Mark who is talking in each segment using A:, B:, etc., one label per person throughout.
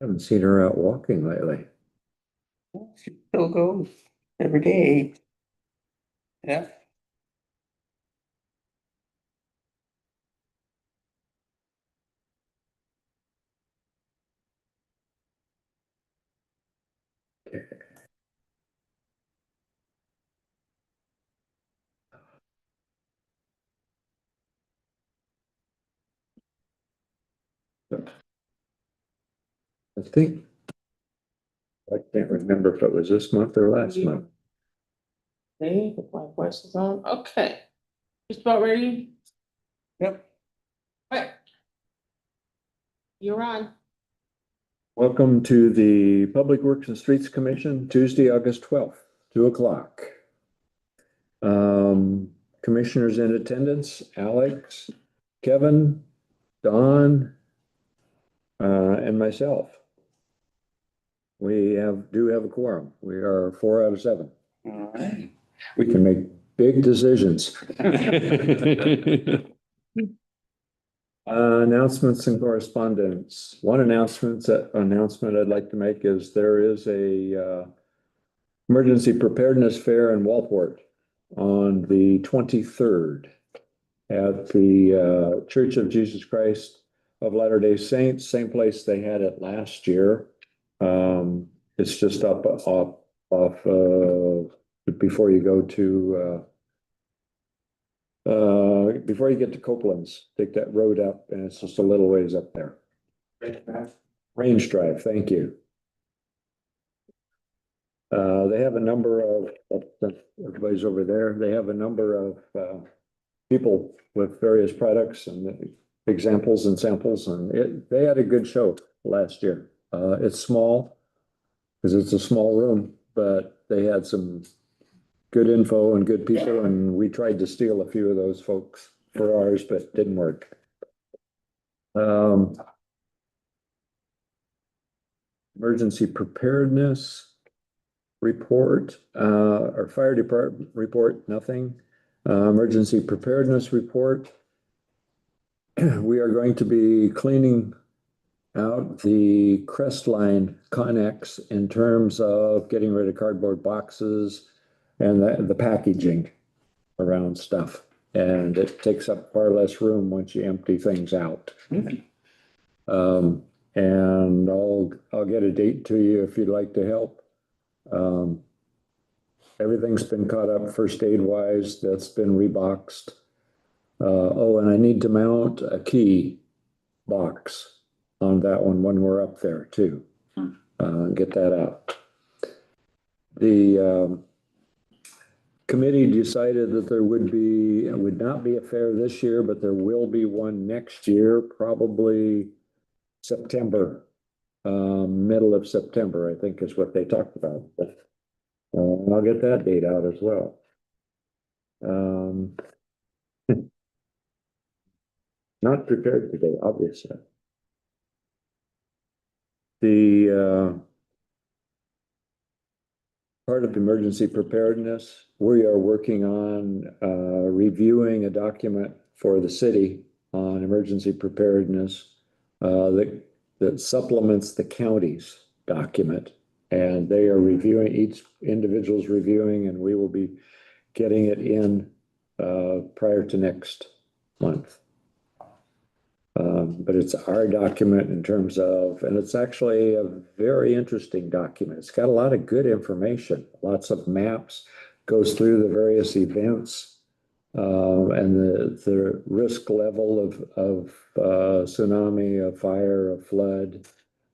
A: Haven't seen her out walking lately.
B: She still goes every day. Yeah.
A: I think, I can't remember if it was this month or last month.
B: Hey, my voice is on. Okay. Just about ready?
A: Yep.
B: Right. You're on.
A: Welcome to the Public Works and Streets Commission, Tuesday, August 12th, 2 o'clock. Commissioners in attendance, Alex, Kevin, Don, and myself. We do have a quorum. We are 4 out of 7.
B: All right.
A: We can make big decisions. Announcements and correspondence. One announcement I'd like to make is there is a emergency preparedness fair in Walport on the 23rd at the Church of Jesus Christ of Latter-day Saints, same place they had it last year. It's just up off before you go to before you get to Copeland's, take that road up and it's just a little ways up there. Range Drive, thank you. They have a number of, everybody's over there, they have a number of people with various products and examples and samples, and they had a good show last year. It's small, because it's a small room, but they had some good info and good people, and we tried to steal a few of those folks for ours, but it didn't work. Emergency preparedness report, our fire department report, nothing. Emergency preparedness report. We are going to be cleaning out the Crestline Connex in terms of getting rid of cardboard boxes and the packaging around stuff. And it takes up far less room once you empty things out. And I'll get a date to you if you'd like to help. Everything's been caught up first aid wise. That's been reboxed. Oh, and I need to mount a key box on that one when we're up there too. Get that out. The committee decided that there would not be a fair this year, but there will be one next year, probably September, middle of September, I think is what they talked about. But I'll get that date out as well. Not prepared today, obviously. The part of emergency preparedness, we are working on reviewing a document for the city on emergency preparedness that supplements the county's document. And they are reviewing, each individual's reviewing, and we will be getting it in prior to next month. But it's our document in terms of, and it's actually a very interesting document. It's got a lot of good information, lots of maps, goes through the various events and the risk level of tsunami, of fire, of flood,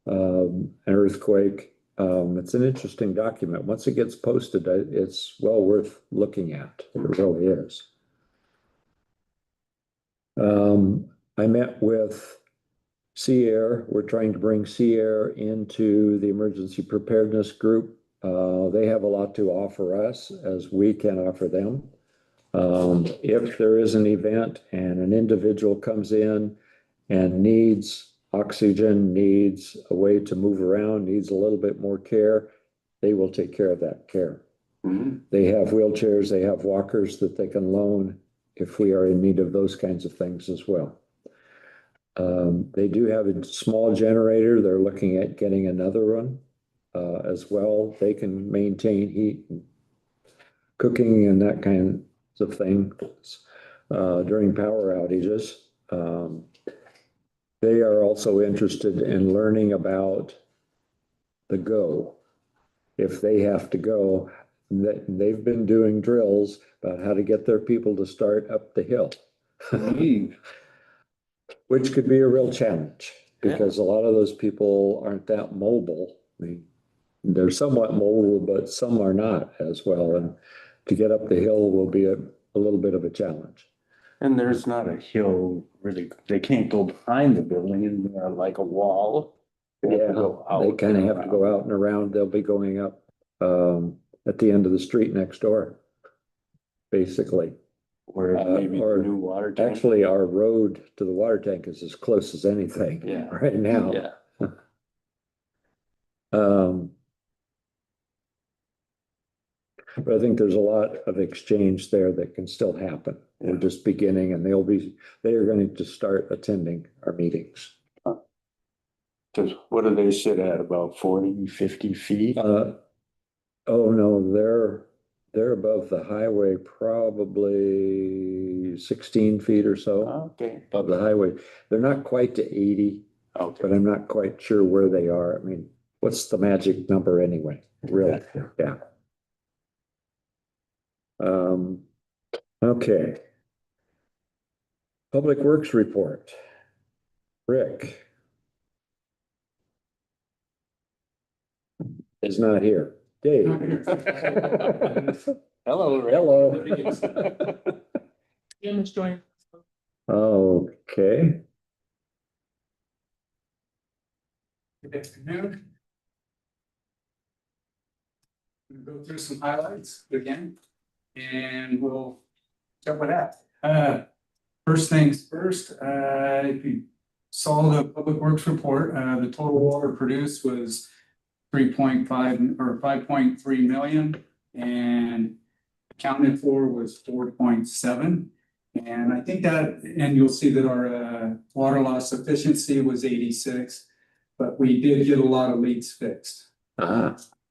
A: an earthquake. It's an interesting document. Once it gets posted, it's well worth looking at. It really is. I met with Sea Air. We're trying to bring Sea Air into the emergency preparedness group. They have a lot to offer us as we can offer them. If there is an event and an individual comes in and needs oxygen, needs a way to move around, needs a little bit more care, they will take care of that care. They have wheelchairs, they have walkers that they can loan if we are in need of those kinds of things as well. They do have a small generator. They're looking at getting another one as well. They can maintain heat and cooking and that kind of thing during power outages. They are also interested in learning about the go. If they have to go, they've been doing drills about how to get their people to start up the hill. Which could be a real challenge because a lot of those people aren't that mobile. I mean, they're somewhat mobile, but some are not as well. And to get up the hill will be a little bit of a challenge.
C: And there's not a hill really, they can't go behind the building and like a wall. They have to go out
A: They kind of
C: and
A: have to go
C: around.
A: out and around. They'll be going up at the end of the street next door, basically.
C: Where maybe
A: or
C: the new water tank.
A: Actually, our road to the water tank is as close as anything
C: Yeah.
A: right now.
C: Yeah,
A: But I think there's a lot of exchange there that can still happen. We're
C: Yeah.
A: just beginning and they are going to start attending our meetings.
C: just what do they sit at, about 40, 50 feet?
A: Oh no, they're above the highway, probably 16 feet or so
C: Okay,
A: above the highway. They're not quite to 80, but
C: okay.
A: I'm not quite sure where they are. I mean, what's the magic number anyway? Really? Yeah. Okay. Public Works report. Rick is not here. Dave.
C: Hello, Rick.
A: Hello.
B: Jim is joining.
A: Okay.
D: Good afternoon. We'll go through some highlights again, and we'll start with that. First things first, if you saw the Public Works report, the total water produced was 3.5 or 5.3 million, and accounted for was 4.7. And I think that, and you'll see that our water loss efficiency was 86. But we did get a lot of leaks fixed,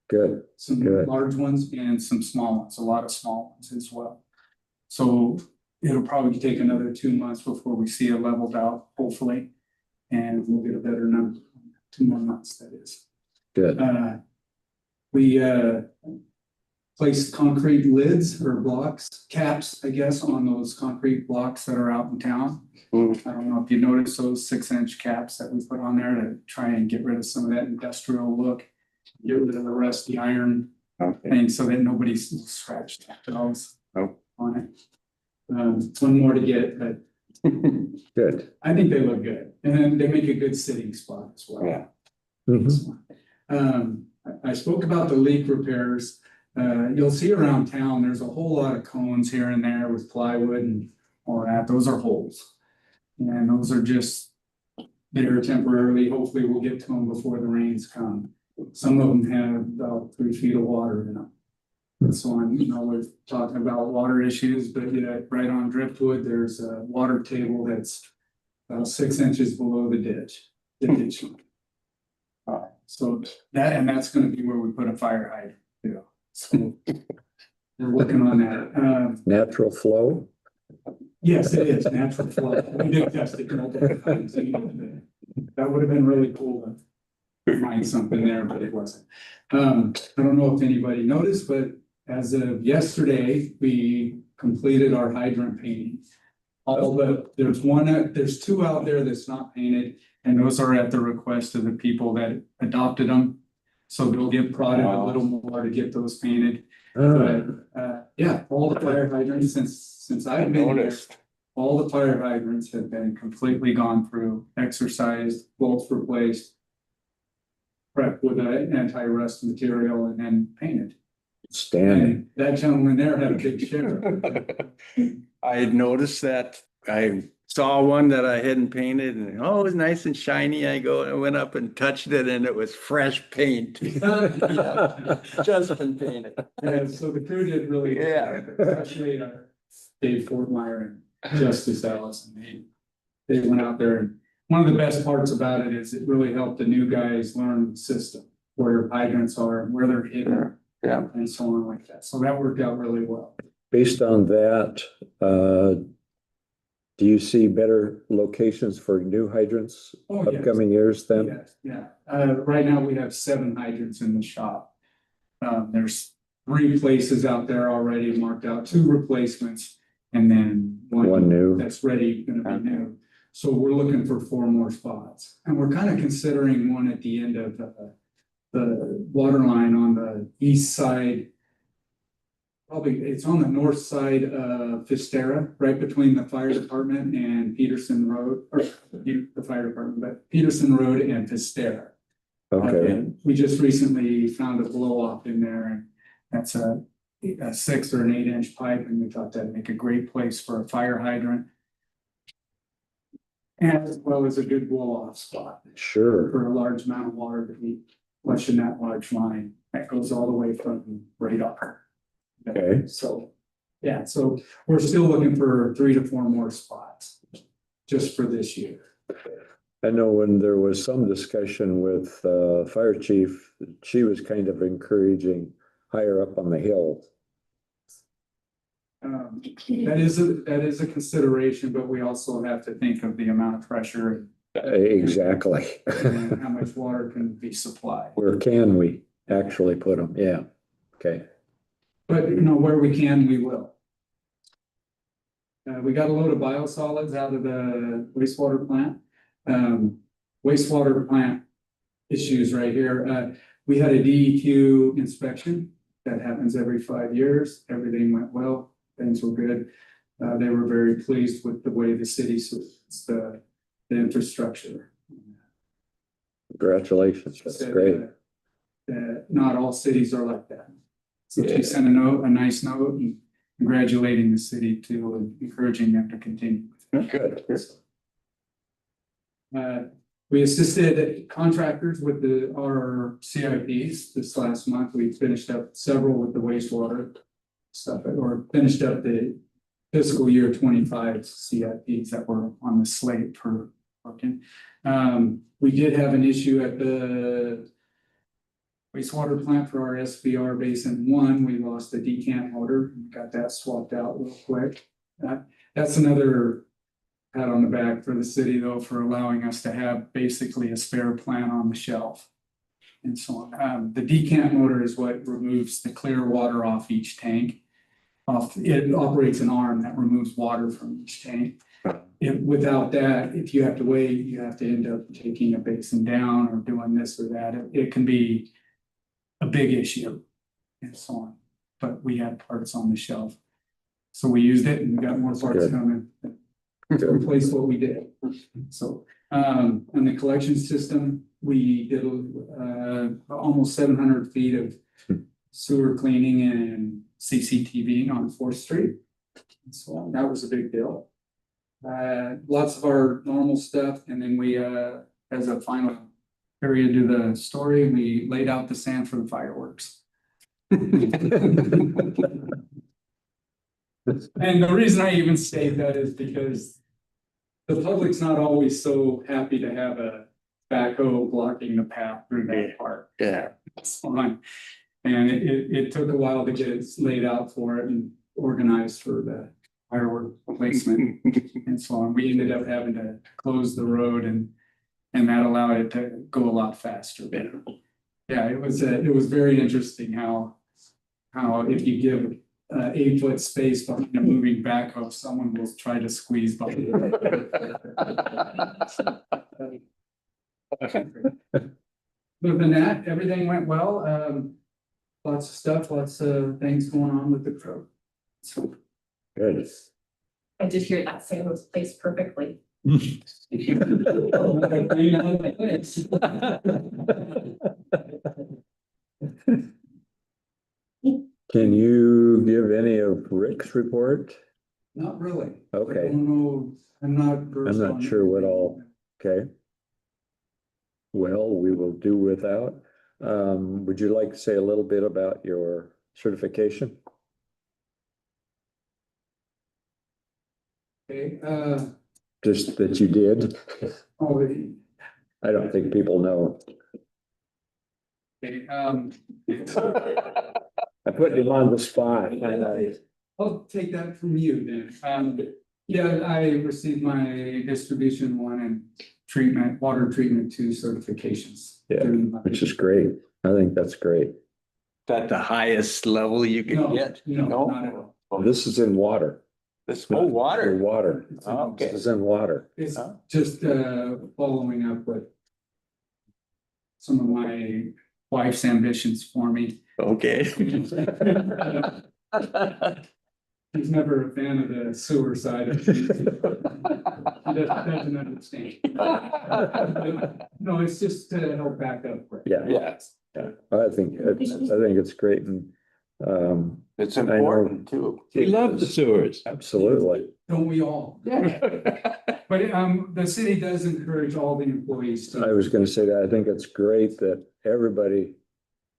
A: Good.
D: some
A: Good.
D: large ones and some small ones, a lot of small ones as well. So it'll probably take another 2 months before we see it leveled out, hopefully. And we'll get a better number, 2 more months, that is.
A: Good.
D: We placed concrete lids or blocks, caps, I guess, on those concrete blocks that are out in town. I don't know if you noticed those 6-inch caps that we put on there to try and get rid of some of that industrial look. Get rid of the rusty iron
C: Okay.
D: thing so that nobody's scratched those
C: Oh.
D: on it. One more to get, but
A: Good.
D: I think they look good. And then they make a good sitting spot as well.
C: Yeah.
A: Mhm.
D: I spoke about the leak repairs. You'll see around town, there's a whole lot of cones here and there with plywood and all that. Those are holes. And those are just there temporarily. Hopefully we'll get to them before the rains come. Some of them have about 3 feet of water in them. So I'm, we're talking about water issues, but yeah, right on Driftwood, there's a water table that's about 6 inches below the ditch. So that's gonna be where we put a fire hydrant, So we're working on that.
A: Natural flow.
D: Yes, it is natural flow. We did test it multiple times. That would have been really cool to find something there, but it wasn't. I don't know if anybody noticed, but as of yesterday, we completed our hydrant painting. There's 2 out there that's not painted, and those are at the request of the people that adopted them. So they'll get prodded a little more to get those painted. But yeah, all the fire hydrants since I've been here,
C: Noticed.
D: all the fire hydrants have been completely gone through, exercised, bolts replaced. Prepped with an anti-rust material and then painted.
A: Standing.
D: And that gentleman there had a big shiver.
C: I had noticed that. I saw one that I hadn't painted and it was nice and shiny. I went up and touched it and it was fresh paint. Yeah, just been painted.
D: And so the crew did really.
C: Yeah.
D: Especially Dave Fortmeyer and Justice Allison. They went out there and one of the best parts about it is it really helped the new guys learn the system, where hydrants are, and where they're hidden,
C: Yeah.
D: and so on like that. So that worked out really well.
A: Based on that, do you see better locations for new hydrants
D: Oh, yes.
A: upcoming years then?
D: Yes, yeah. Right now we have 7 hydrants in the shop. There's 3 places out there already marked out, 2 replacements, and then
A: One new.
D: that's ready, gonna be new. So we're looking for 4 more spots, and we're kind of considering one at the end of the water line on the east side. Probably, it's on the north side of Fistera, right between the fire department and Peterson Road, or the fire department, but Peterson Road and Fistera.
A: Okay,
D: And we just recently found a blow off in there, and that's a 6 or an 8-inch pipe, and we thought that'd make a great place for a fire hydrant. And as well as a good blow off spot
A: sure.
D: for a large amount of water to be flushing that large line that goes all the way from radar.
A: Okay.
D: So, yeah, so we're still looking for 3 to 4 more spots just for this year.
A: I know when there was some discussion with fire chief, she was kind of encouraging higher up on the hill.
D: That is a consideration, but we also have to think of the amount of pressure
A: Exactly.
D: and how much water can be supplied.
A: Where can we actually put them? Yeah, okay.
D: But where we can, we will. We got a load of biosolids out of the wastewater plant. Wastewater plant issues right here. We had a DEQ inspection that happens every 5 years. Everything went well. Things were good. They were very pleased with the way the city supports the infrastructure.
A: Congratulations, that's
D: Said
A: great.
D: that not all cities are like that. So she sent a nice note and congratulating the city too and encouraging them to continue.
C: Good.
D: We assisted contractors with our CIPs this last month. We finished up several with the wastewater stuff, or finished up the fiscal year 25 CIPs that were on the slate for working. We did have an issue at the wastewater plant for our SBR Basin 1. We lost the decant motor, got that swapped out real quick. That's another pat on the back for the city though, for allowing us to have basically a spare plant on the shelf and so on. The decant motor is what removes the clear water off each tank. It operates an arm that removes water from each tank. Without that, if you have to wait, you have to end up taking a basin down or doing this or that. It can be a big issue and so on, but we had parts on the shelf. So we used it and we got more parts
A: Good.
D: coming to replace what we did. So, on the collection system, we did almost 700 feet of sewer cleaning and CCTV on 4th Street. So that was a big deal. Lots of our normal stuff, and then we, as a final period to the story, we laid out the sand for the fireworks. And the reason I even state that is because the public's not always so happy to have a backhoe blocking the path through that park.
C: Yeah.
D: It's fine. And it took a while to get it laid out for it and organized for the firework placement and so on. We ended up having to close the road and that allowed it to go a lot faster. Yeah, it was very interesting how if you give 8-foot space behind a moving backhoe, someone will try to squeeze by. Other than that, everything went well. Lots of stuff, lots of things going on with the crew. So
A: Good.
E: I did hear that sand was placed perfectly.
A: Can you give any of Rick's report?
D: Not really. I
A: Okay,
D: don't know, I'm not. versed
A: I'm not
D: on
A: sure what
D: everything.
A: all- okay. Well, we will do without. Would you like to say a little bit about your certification?
D: Okay,
A: Just that you did?
D: Oh,
A: I don't think people know.
D: okay,
A: I put him on the spot.
D: I'll take that from you then. Yeah, I received my distribution one and treatment, water treatment two certifications.
A: Yeah,
D: during my-
A: Which is great. I think that's great.
C: At the highest level you
D: No,
C: can get.
D: no, not at all.
A: Well, this is in water.
C: This
A: Not-
C: whole
A: the
C: water.
A: Water.
C: Okay.
A: This is in water.
D: It's
C: Huh?
D: just following up with some of my wife's ambitions for me.
C: Okay.
D: He's never a fan of the sewer side of things. He doesn't understand. No, it's just to help back up. Brett.
A: Yeah.
C: Yeah,
A: Yeah, I think it's great and,
C: it's
A: I know.
C: important too. We love the sewers.
A: absolutely.
D: Don't we all? But the city does encourage all the employees
A: I
D: to,
A: was gonna say that. I think it's great that everybody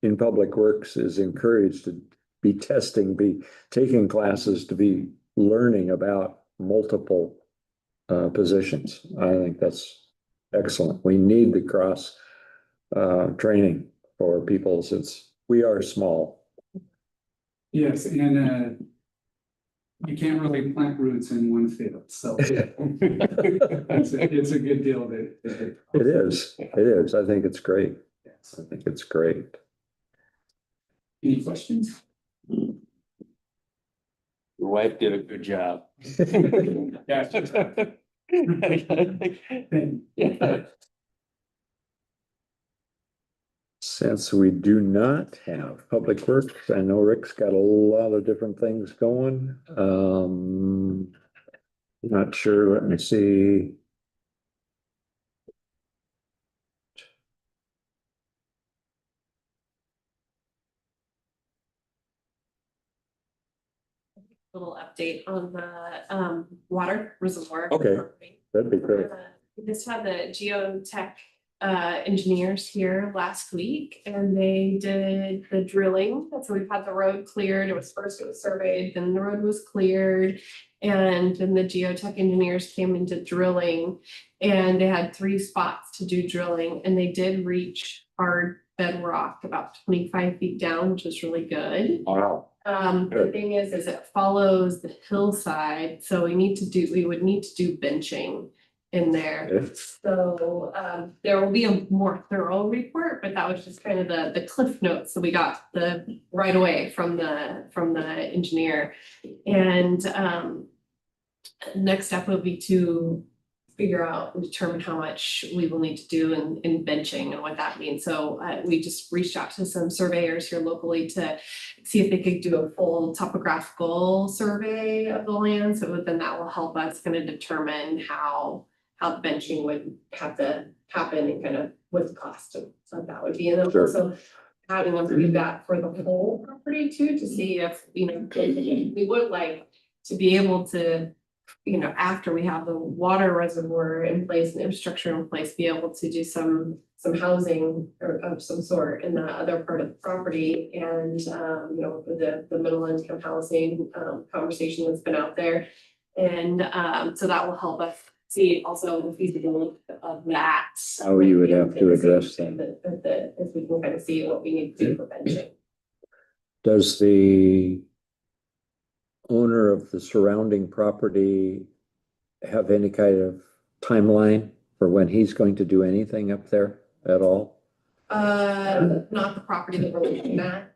A: in Public Works is encouraged to be testing, be taking classes, to be learning about multiple positions. I think that's excellent. We need the cross training for people since we are small.
D: yes, and you can't really plant roots in one field, so it's a good deal that.
A: It is. I think it's great. I think it's great.
D: Any questions?
C: Your wife did a good job.
D: Yeah.
A: Since we do not have Public Works, I know Rick's got a lot of different things going. Not sure, let me see.
E: Little update on the water reservoir.
A: Okay. That'd be great.
E: We just had the geotech engineers here last week and they did the drilling. So we've had the road cleared. It was surveyed, then the road was cleared. And then the geotech engineers came into drilling and they had 3 spots to do drilling and they did reach hard bedrock about 25 feet down, which was really good.
A: Wow.
E: The
A: Good.
E: thing is it follows the hillside, so we would need to do benching in there.
A: Okay.
E: So, there will be a more thorough report, but that was just kind of the cliff notes that we got right away from the engineer. And, next step would be to figure out and determine how much we will need to do in benching and what that means. So we just reached out to some surveyors here locally to see if they could do a full topographical survey of the land. So then that will help us kind of determine how the benching would have to happen and kind of what the cost of that would be. And then
A: Sure.
E: also having them do that for the whole property too, to see if, we would like to be able to, after we have the water reservoir in place and infrastructure in place, be able to do some housing or of some sort in the other part of the property and, the middle income housing, conversation that's been out there. And, so that will help us see also the feasibility of that.
A: How you would have to address that.
E: If we can kind of see what we need to do for benching.
A: Does the owner of the surrounding property have any kind of timeline for when he's going to do anything up there at all?
E: Not the property that we're looking at.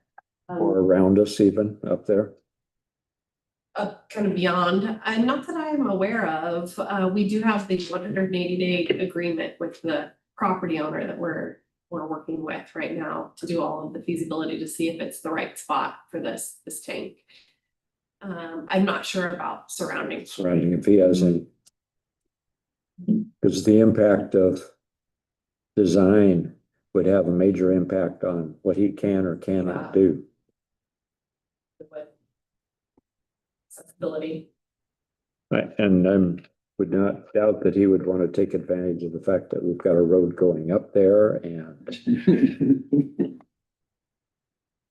A: Or around us even up there?
E: Kind of beyond, not that I'm aware of, we do have the 180-day agreement with the property owner that we're working with right now to do all of the feasibility to see if it's the right spot for this tank. I'm not sure about surroundings.
A: Surrounding, if he hasn't. Because the impact of design would have a major impact on what he can or cannot do.
E: Accessibility.
A: And would not doubt that he would want to take advantage of the fact that we've got a road going up there and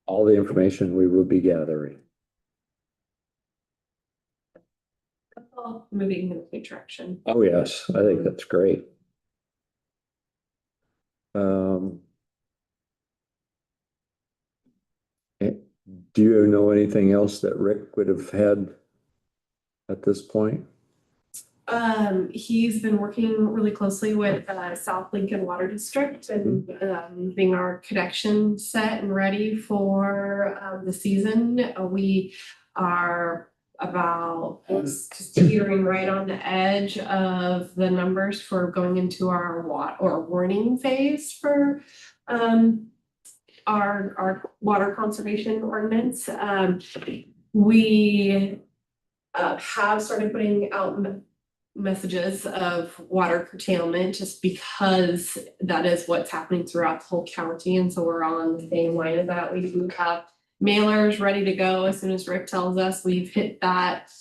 A: all the information we will be gathering.
E: Well, moving in a good direction.
A: Oh, yes, I think that's great. Um. eh, Do you know anything else that Rick would have had at this point?
E: He's been working really closely with South Lincoln Water District and being our connection set and ready for the season. We are about just teetering right on the edge of the numbers for going into our warning phase for our water conservation ordinance. We have started putting out messages of water curtailment just because that is what's happening throughout the whole county. And so we're on the same line as that. We do have mailers ready to go as soon as Rick tells us we've hit that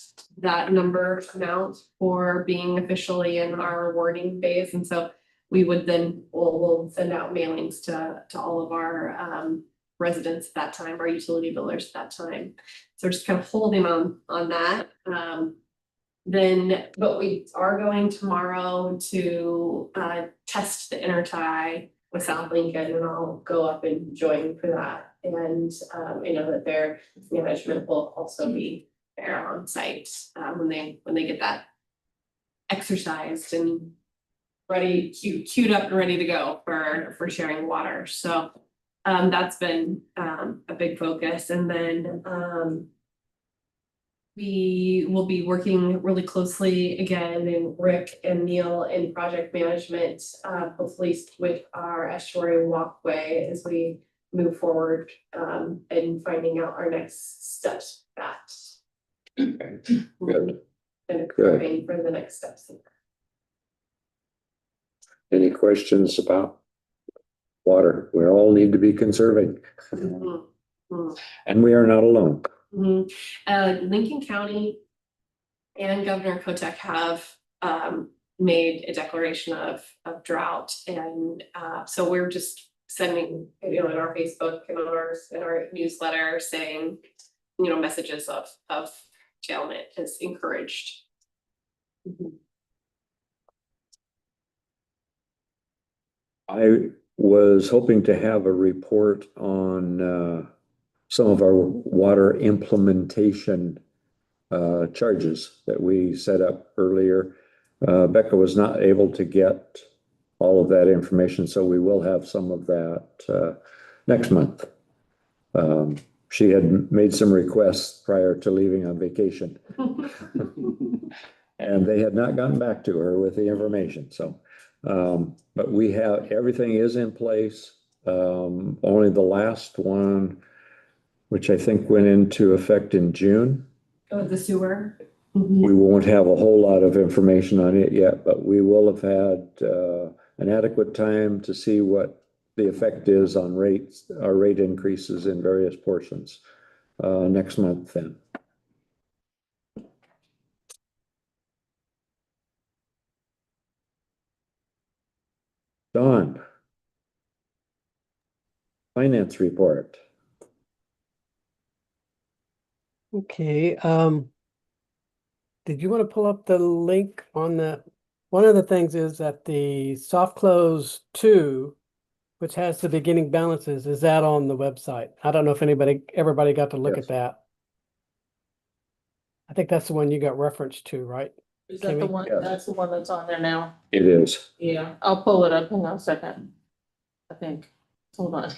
E: number amount for being officially in our warning phase. And so we would then we'll send out mailings to all of our residents at that time, our utility billers at that time. So we're just kind of holding on that. But we are going tomorrow to test the intertie with South Lincoln, and I'll go up and join for that. And I know that their management will also be there on site when they get that exercised and queued up and ready to go for sharing water. So that's been a big focus. And then we will be working really closely again, and Rick and Neil in project management, hopefully with our estuary walkway as we move forward and finding out our next steps for that.
A: Okay, good.
E: And preparing for the next steps.
A: Any questions about water? We all need to be conserving, and we are not alone.
E: Lincoln County and Governor Kotek have made a declaration of drought, and so we're just sending, in our Facebook and in our newsletter saying, messages of curtailment is encouraged.
A: I was hoping to have a report on some of our water implementation charges that we set up earlier. Becca was not able to get all of that information, so we will have some of that next month. She had made some requests prior to leaving on vacation, and they had not gotten back to her with the information. So, but we have, everything is in place. Only the last one, which I think went into effect in June.
E: Oh, the sewer.
A: We won't have a whole lot of information on it yet, but we will have had an adequate time to see what the effect is on rates, our rate increases in various portions next month then. Dawn. Finance report.
F: Okay, did you want to pull up the link on one of the things is that the soft close 2, which has the beginning balances, is that on the website? I don't know if everybody got to look
A: Yes.
F: at that. I think that's the one you got referenced to, right?
B: Is that the
F: Kimmy?
B: one,
A: Yes.
B: that's the one that's on there now?
A: It is.
B: Yeah, I'll pull it up. Hang on a second. I think, hold on.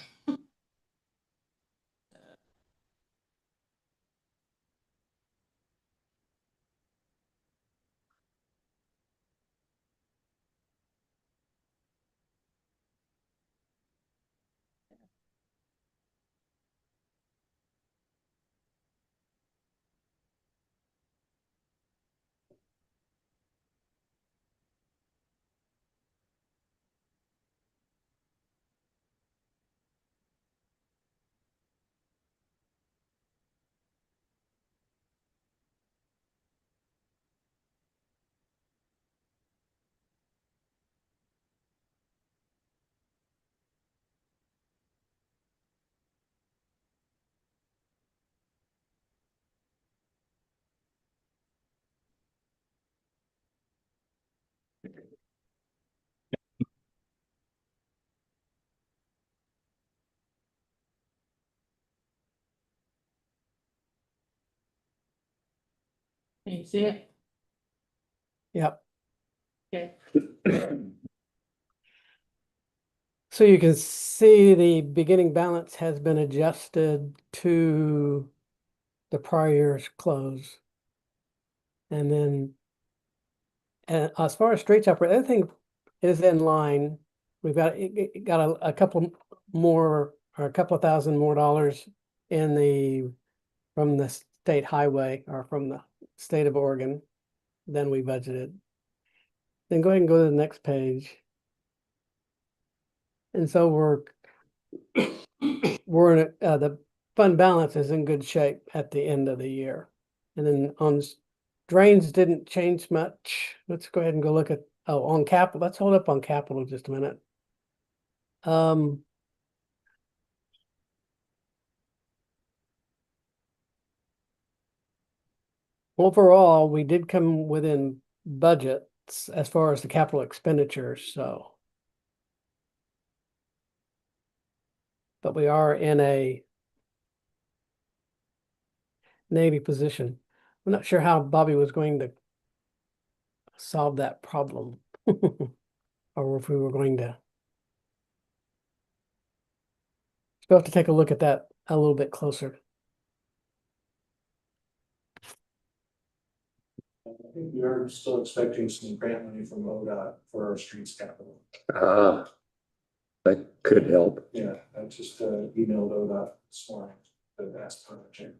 B: Can you see it?
F: Yep.
B: Okay.
F: So you can see the beginning balance has been adjusted to the prior year's close. And then, as far as streets operating, everything is in line. We've got, it got a couple more, or a couple of thousand more dollars in from the state highway, or from the state of Oregon than we budgeted. Then go ahead and go to the next page. And so we're in, the fund balance is in good shape at the end of the year. And then on drains didn't change much. Let's go ahead and go look at, on capital. Let's hold up on capital just a minute. Overall, we did come within budgets as far as the capital expenditures, so. But we are in a negative position. I'm not sure how Bobby was going to solve that problem. Or if we were going to. We'll have to take a look at that a little bit closer.
G: I think we are still expecting some grant money from ODOT for our streets capital.
A: That could help.
G: Yeah, I just emailed ODOT this morning to ask for a check.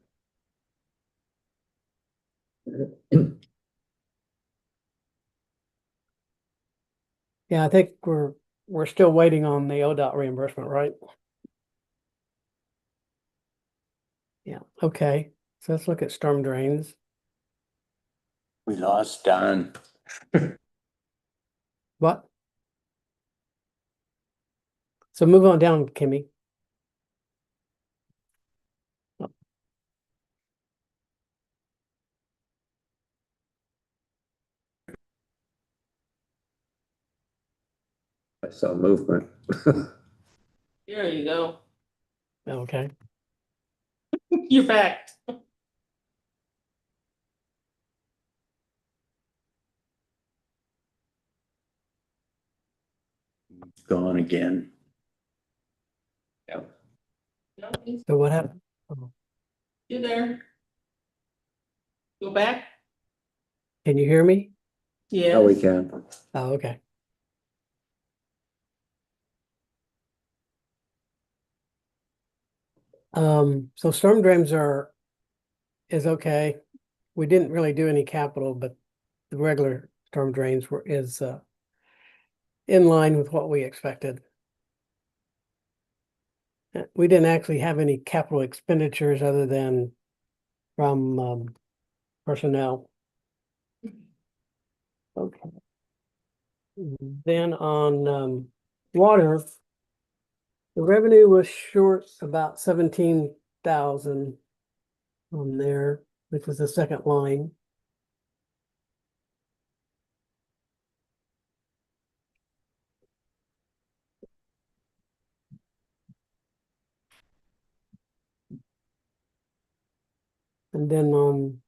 F: Yeah, I think we're still waiting on the ODOT reimbursement, right? Yeah, okay. So let's look at storm drains.
C: We lost Don.
F: What? So move on down, Kimmy.
A: I saw movement.
B: There you go.
F: Okay.
B: You're back.
C: Gone again.
B: No, he's
F: So what happened? Oh,
B: still there. Go back?
F: can you hear me?
B: Yeah.
A: Now we can.
F: Oh, okay. So storm drains is okay. We didn't really do any capital, but the regular storm drains is in line with what we expected. We didn't actually have any capital expenditures other than from personnel. Okay. Then on water, the revenue was short about 17,000 on there, which is the second line. And then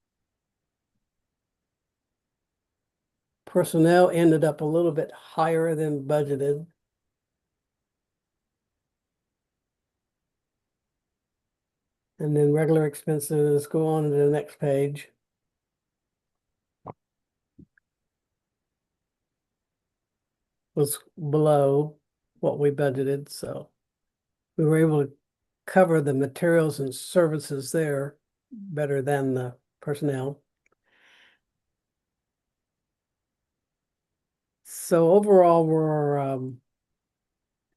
F: personnel ended up a little bit higher than budgeted. And then regular expenses, go on to the next page. Was below what we budgeted, so we were able to cover the materials and services there better than the personnel. So overall, we're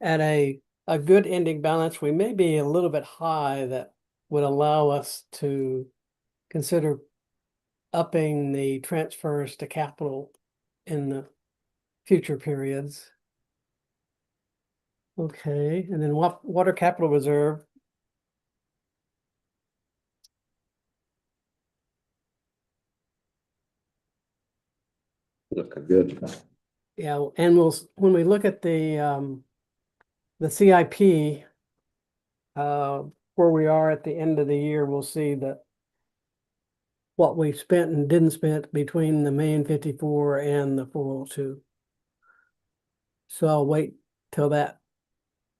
F: at a good ending balance. We may be a little bit high that would allow us to consider upping the transfers to capital in the future periods. Okay, and then water capital reserve.
A: Looking good.
F: Yeah, and when we look at the CIP, where we are at the end of the year, we'll see that what we spent and didn't spend between the main 54 and the 402. So I'll wait till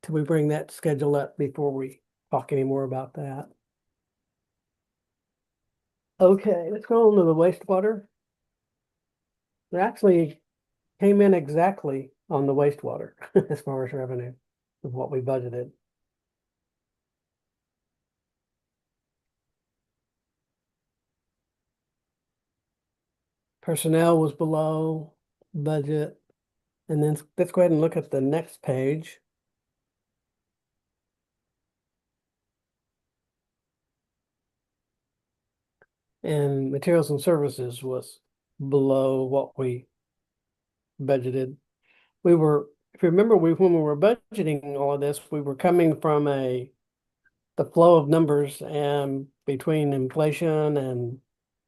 F: we bring that schedule up before we talk any more about that. Okay, let's go on to the wastewater. We actually came in exactly on the wastewater as far as revenue of what we budgeted. Personnel was below budget. And then let's go ahead and look at the next page. And materials and services was below what we budgeted. If you remember, when we were budgeting all of this, we were coming from the flow of numbers and between inflation and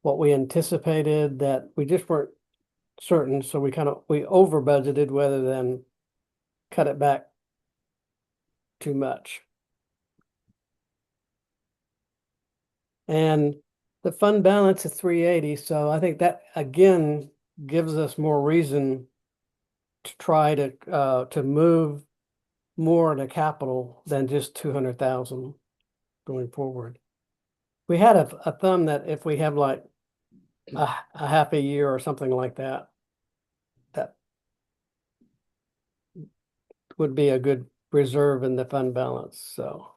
F: what we anticipated that we just weren't certain. So we over budgeted rather than cut it back too much. And the fund balance is 380, so I think that again gives us more reason to try to move more to capital than just 200,000 going forward. We had a thumb that if we have like a half a year or something like that, that would be a good reserve in the fund balance. So,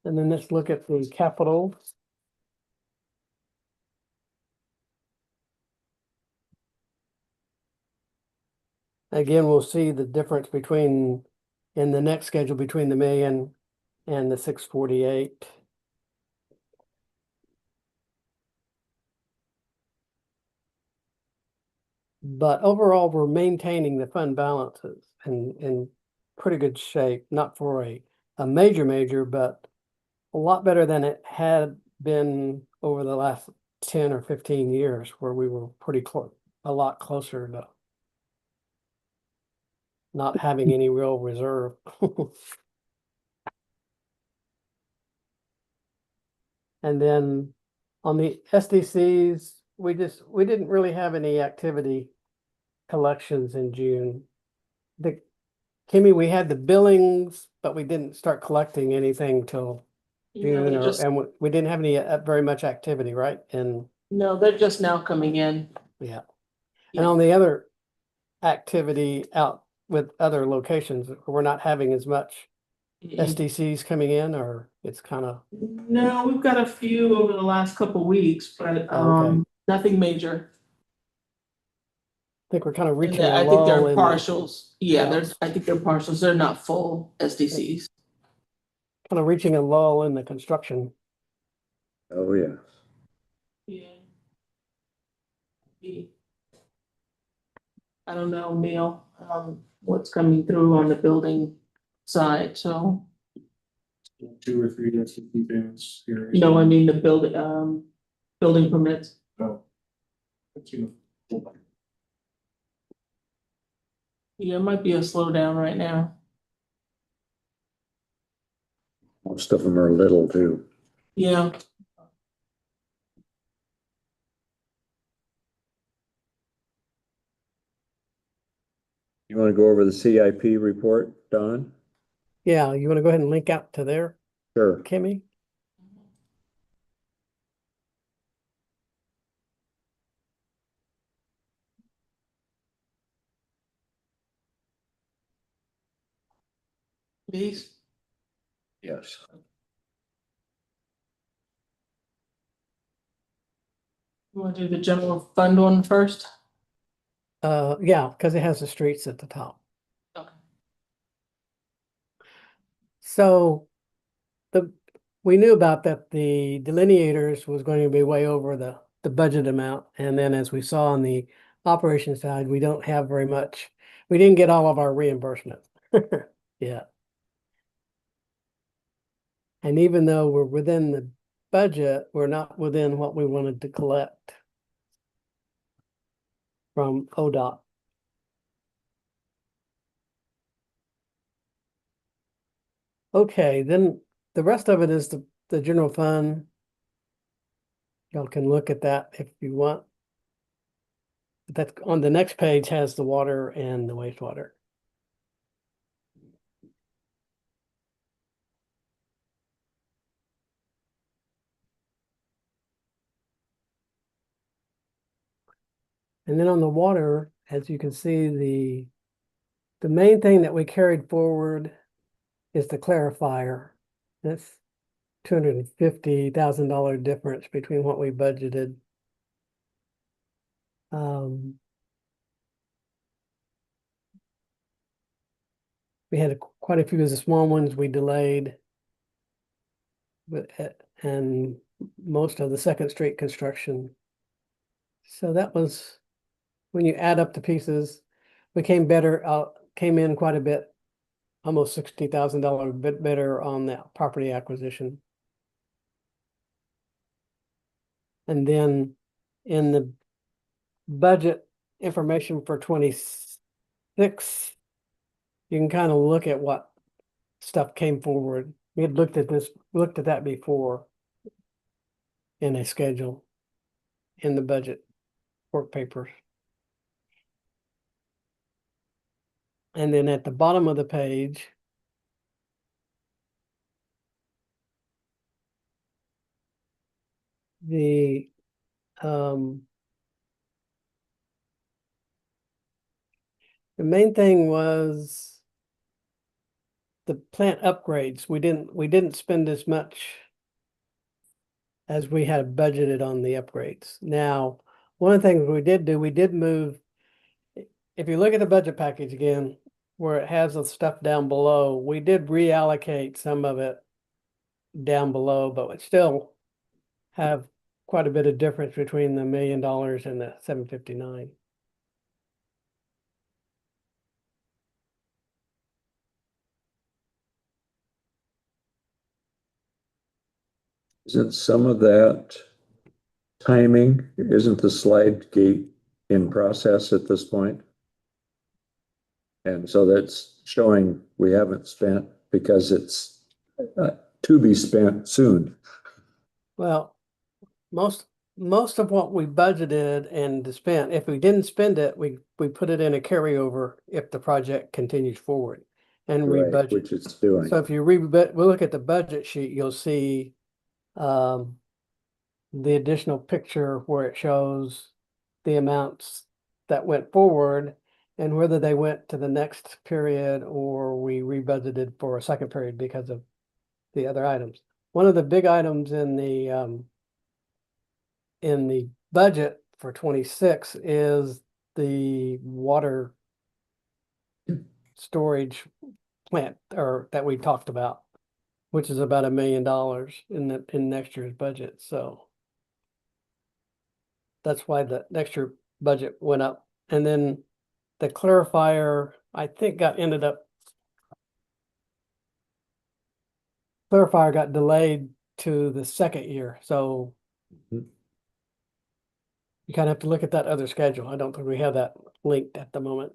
F: and then let's look at the capital. Again, we'll see the difference in the next schedule between the million and the 648. But overall, we're maintaining the fund balances in pretty good shape, not for a major, but a lot better than it had been over the last 10 or 15 years where we were pretty close, a lot closer to not having any real reserve. And then on the SDCs, we didn't really have any activity collections in June. Kimmy, we had the billings, but we didn't start collecting anything till June, and we didn't have any very much activity, right? And
B: No, they're just now coming in.
F: yeah, and
B: Yeah.
F: on the other activity out with other locations, we're not having as much SDCs coming in, or it's kind of
B: No, we've got a few over the last couple weeks, but
F: okay.
B: nothing major.
F: I think we're kind of
B: And
F: reaching a
B: I think they're
F: lull in the,
B: partials. Yeah, I think they're partials. They're not full SDCs.
F: kind of reaching a lull in the construction.
A: Oh, yeah.
B: Yeah. I don't know, Neil, what's coming through on the building side, so,
G: 2 or 3 SCP payments here.
B: no, I mean the building permits.
G: Oh. Thank you.
B: Yeah, it might be a slowdown right now.
A: Most of them are little too.
B: Yeah.
A: You want to go over the CIP report, Don?
F: Yeah, you want to go ahead and link out to there,
A: Sure.
F: Kimmy?
B: These,
A: Yes.
B: you wanna do the general fund one first?
F: Yeah, because it has the streets at the top.
B: Okay.
F: So we knew about that the delineators was going to be way over the budget amount. And then as we saw on the operation side, we don't have very much. We didn't get all of our reimbursement. Yeah. And even though we're within the budget, we're not within what we wanted to collect from ODOT. Okay, then the rest of it is the general fund. Y'all can look at that if you want. That on the next page has the water and the wastewater. And then on the water, as you can see, the main thing that we carried forward is the clarifier. That's $250,000 difference between what we budgeted. We had quite a few of the small ones we delayed. And most of the Second Street construction. So that was, when you add up the pieces, we came in quite a bit, almost $60,000 bit better on that property acquisition. And then in the budget information for 26, you can kind of look at what stuff came forward. We had looked at that before in a schedule in the budget work papers. And then at the bottom of the page, the main thing was the plant upgrades. We didn't spend as much as we had budgeted on the upgrades. Now, one of the things we did do, we did move, if you look at the budget package again, where it has the stuff down below, we did reallocate some of it down below, but it still have quite a bit of difference between the $1 million and the 759.
A: Isn't some of that timing, isn't the slide gate in process at this point? And so that's showing we haven't spent because it's to be spent soon.
F: Well, most of what we budgeted and spent, if we didn't spend it, we put it in a carryover if the project continues forward and
A: Right,
F: rebudget.
A: which it's doing.
F: So if you we'll look at the budget sheet, you'll see the additional picture where it shows the amounts that went forward and whether they went to the next period or we rebudgeted for a second period because of the other items. One of the big items in the budget for 26 is the water storage plant or that we talked about, which is about $1 million in next year's budget. So that's why the next year budget went up. And then the clarifier, I think clarifier got delayed to the second year. So
A: Mhm.
F: you kind of have to look at that other schedule. I don't think we have that linked at the moment.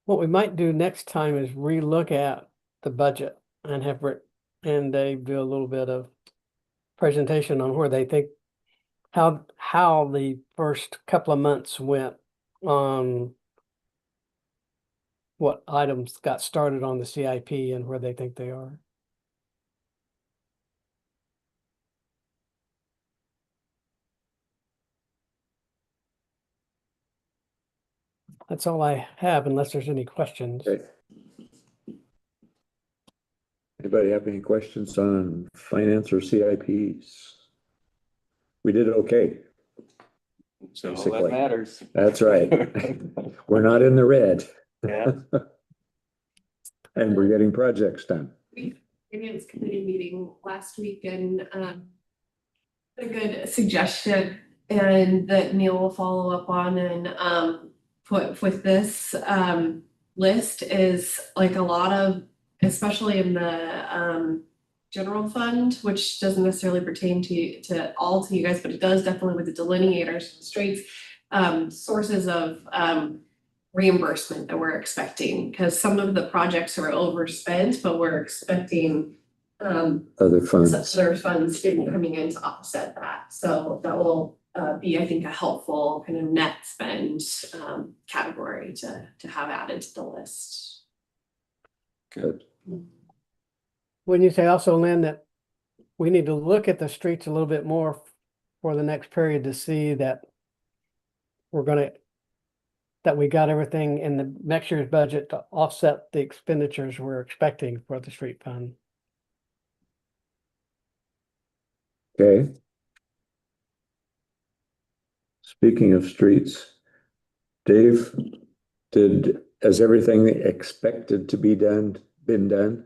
F: What we might do next time is relook at the budget and have Rick and Dave do a little bit of presentation on where they think how the first couple of months went on what items got started on the CIP and where they think they are. That's all I have unless there's any questions.
A: Okay. Anybody have any questions on finance or CIPs? We did okay.
C: So all
A: Basically.
C: that matters.
A: That's right. We're not in the red.
C: Yeah.
A: And we're getting projects done.
E: Finance committee meeting last week and a good suggestion and that Neil will follow up on and put with this list is like a lot of, especially in the general fund, which doesn't necessarily pertain to all to you guys, but it does definitely with the delineators and streets. sources of reimbursement that we're expecting, because some of the projects are overspent, but we're expecting
A: Other funds.
E: other funds coming in to offset that. So that will be, I think, a helpful kind of net spend category to have added to the list.
A: Good.
F: When you say also, Lynn, that we need to look at the streets a little bit more for the next period to see that that we got everything in the next year's budget to offset the expenditures we're expecting for the street fund.
A: Okay. Speaking of streets, Dave, has everything expected to be done, been done?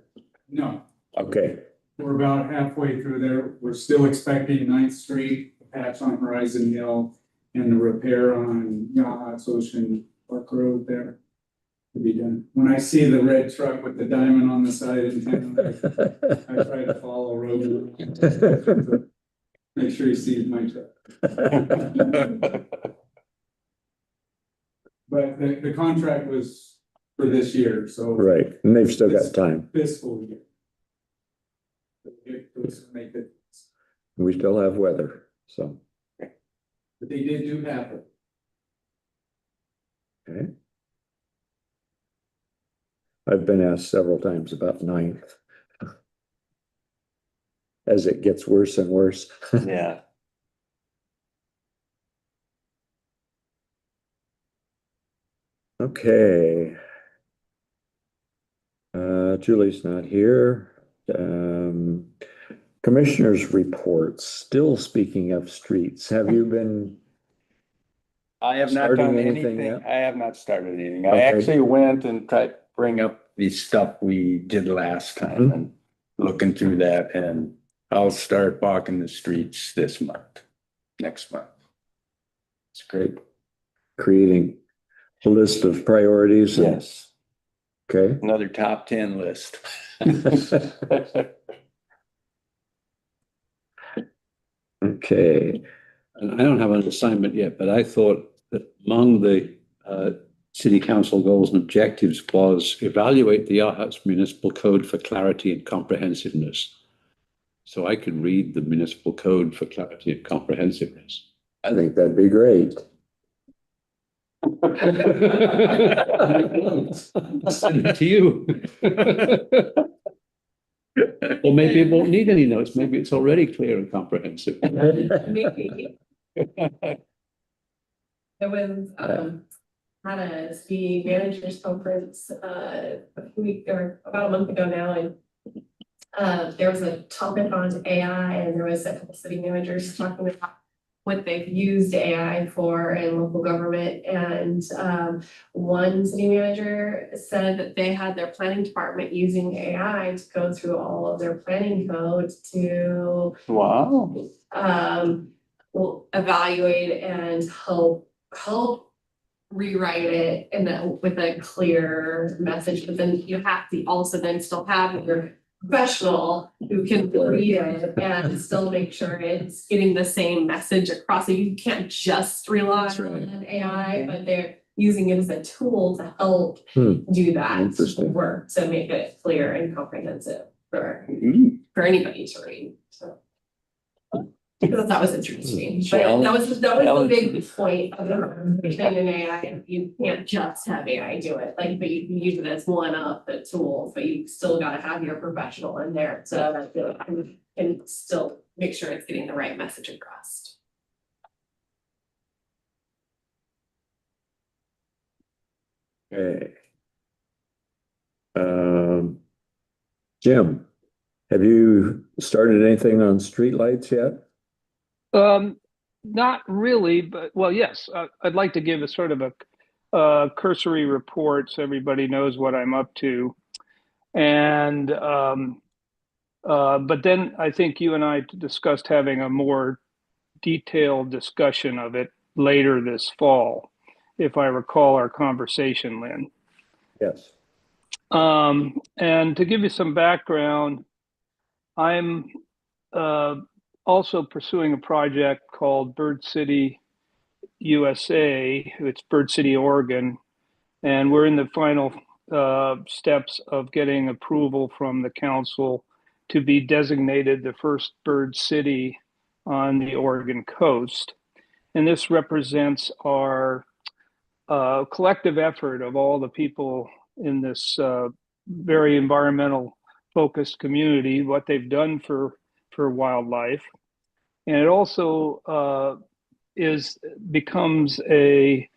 D: No,
A: Okay,
D: we're about halfway through there. We're still expecting 9th Street, patch on Horizon Hill, and the repair on Yachats Ocean Park Road there to be done. When I see the red truck with the diamond on the side in town, I try to follow road. Make sure he sees my truck. But the contract was for this year, so.
A: Right, and they've still got time.
D: Fiscal year. It was make it,
A: We still have weather, so,
D: but they did do half of it.
A: okay. I've been asked several times about 9th. As it gets worse and worse.
C: Yeah.
A: Okay. Julie's not here. Commissioners' reports, still speaking of streets, have you been?
C: I have not
A: Starting
C: done
A: anything
C: anything.
A: yet?
C: I have not started anything. I
A: Okay.
C: actually went and tried to bring up the stuff we did last time and looking through that, and I'll start walking the streets next month.
A: It's great. Creating a list of priorities. and-
C: Yes,
A: Okay.
C: another top 10 list.
A: Okay.
H: And I don't have an assignment yet, but I thought that among the city council goals and objectives was evaluate the Yachats Municipal Code for clarity and comprehensiveness. So I could read the municipal code for clarity and comprehensiveness.
A: I think that'd be great.
H: Send it to you. Or maybe it won't need any notes. Maybe it's already clear and comprehensive.
E: Maybe. There was, had a city managers conference, a week or about a month ago now, and there was a topic on AI, and there was a couple city managers talking about what they've used AI for in local government. And one city manager said that they had their planning department using AI to go through all of their planning code to
C: Wow.
E: will evaluate and help rewrite it with a clear message, but then you have to also then still have your professional who can read it and still make sure it's getting the same message across. So you can't just rely
A: That's right.
E: on AI, but they're using it as a tool to help
A: Hmm.
E: do that
A: Interesting.
E: work, to make it clear and comprehensive for anybody to read. So I thought that was interesting, but that was the big point of the conversation in AI. You can't just have AI do it, like, but you can use it as one of the tools, but you still gotta have your professional in there to and still make sure it's getting the right message across.
A: Okay. Jim, have you started anything on streetlights yet?
I: Not really, but well, yes, I'd like to give a sort of a cursory report so everybody knows what I'm up to. And but then I think you and I discussed having a more detailed discussion of it later this fall, if I recall our conversation, Lynn.
A: Yes.
I: And to give you some background, I'm also pursuing a project called Bird City USA, it's Bird City, Oregon, and we're in the final steps of getting approval from the council to be designated the first bird city on the Oregon coast. And this represents our collective effort of all the people in this very environmental focused community, what they've done for wildlife. And it also becomes a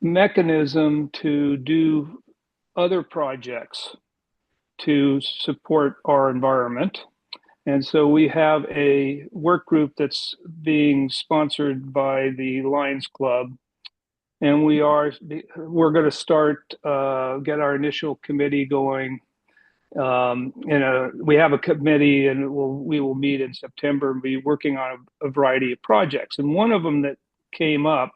I: mechanism to do other projects to support our environment. And so we have a work group that's being sponsored by the Lions Club. And we're going to start, get our initial committee going. We have a committee, and we will meet in September and be working on a variety of projects. And one of them that came up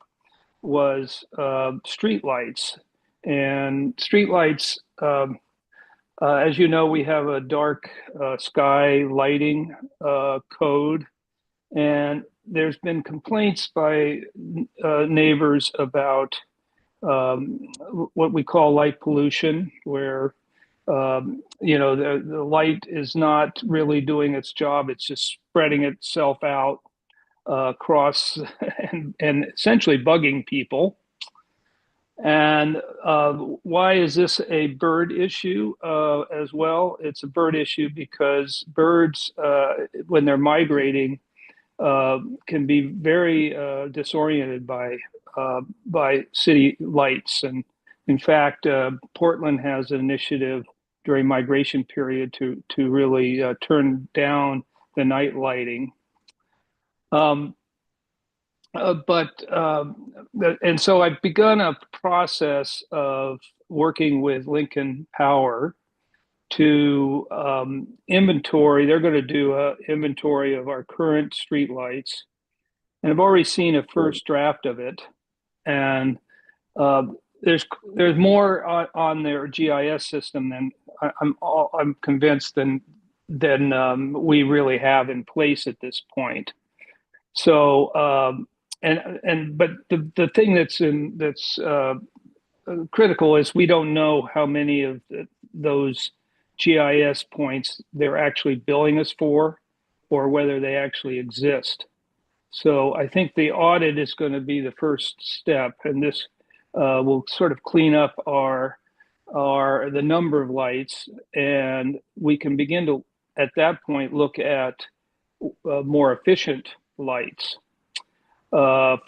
I: was streetlights. And streetlights, as you know, we have a dark sky lighting code, and there's been complaints by neighbors about what we call light pollution, where the light is not really doing its job. It's just spreading itself out across and essentially bugging people. And why is this a bird issue as well? It's a bird issue because birds, when they're migrating, can be very disoriented by city lights. And in fact, Portland has an initiative during migration period to really turn down the night lighting. And so I've begun a process of working with Lincoln Power to inventory. They're going to do an inventory of our current streetlights, and I've already seen a first draft of it. And there's more on their GIS system than I'm convinced than we really have in place at this point. So but the thing that's critical is we don't know how many of those GIS points they're actually billing us for, or whether they actually exist. So I think the audit is going to be the first step, and this will sort of clean up the number of lights, and we can begin to, at that point, look at more efficient lights that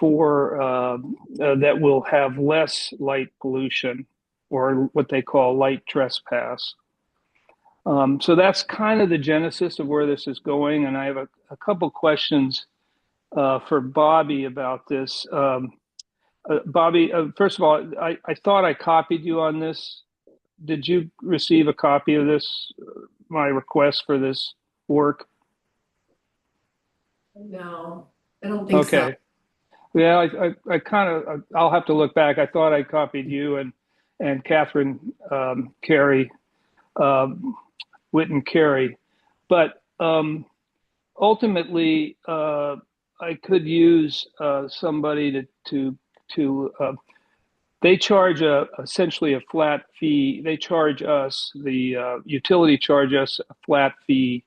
I: will have less light pollution, or what they call light trespass. So that's kind of the genesis of where this is going, and I have a couple questions for Bobby about this. Bobby, first of all, I thought I copied you on this. Did you receive a copy of this, my request for this work?
E: No, I don't think so.
I: Okay. Yeah, I kind of, I'll have to look back. I thought I copied you and Catherine Carey, Witten Carey, but ultimately I could use somebody to they charge essentially a flat fee. They charge us, the utility charge us a flat fee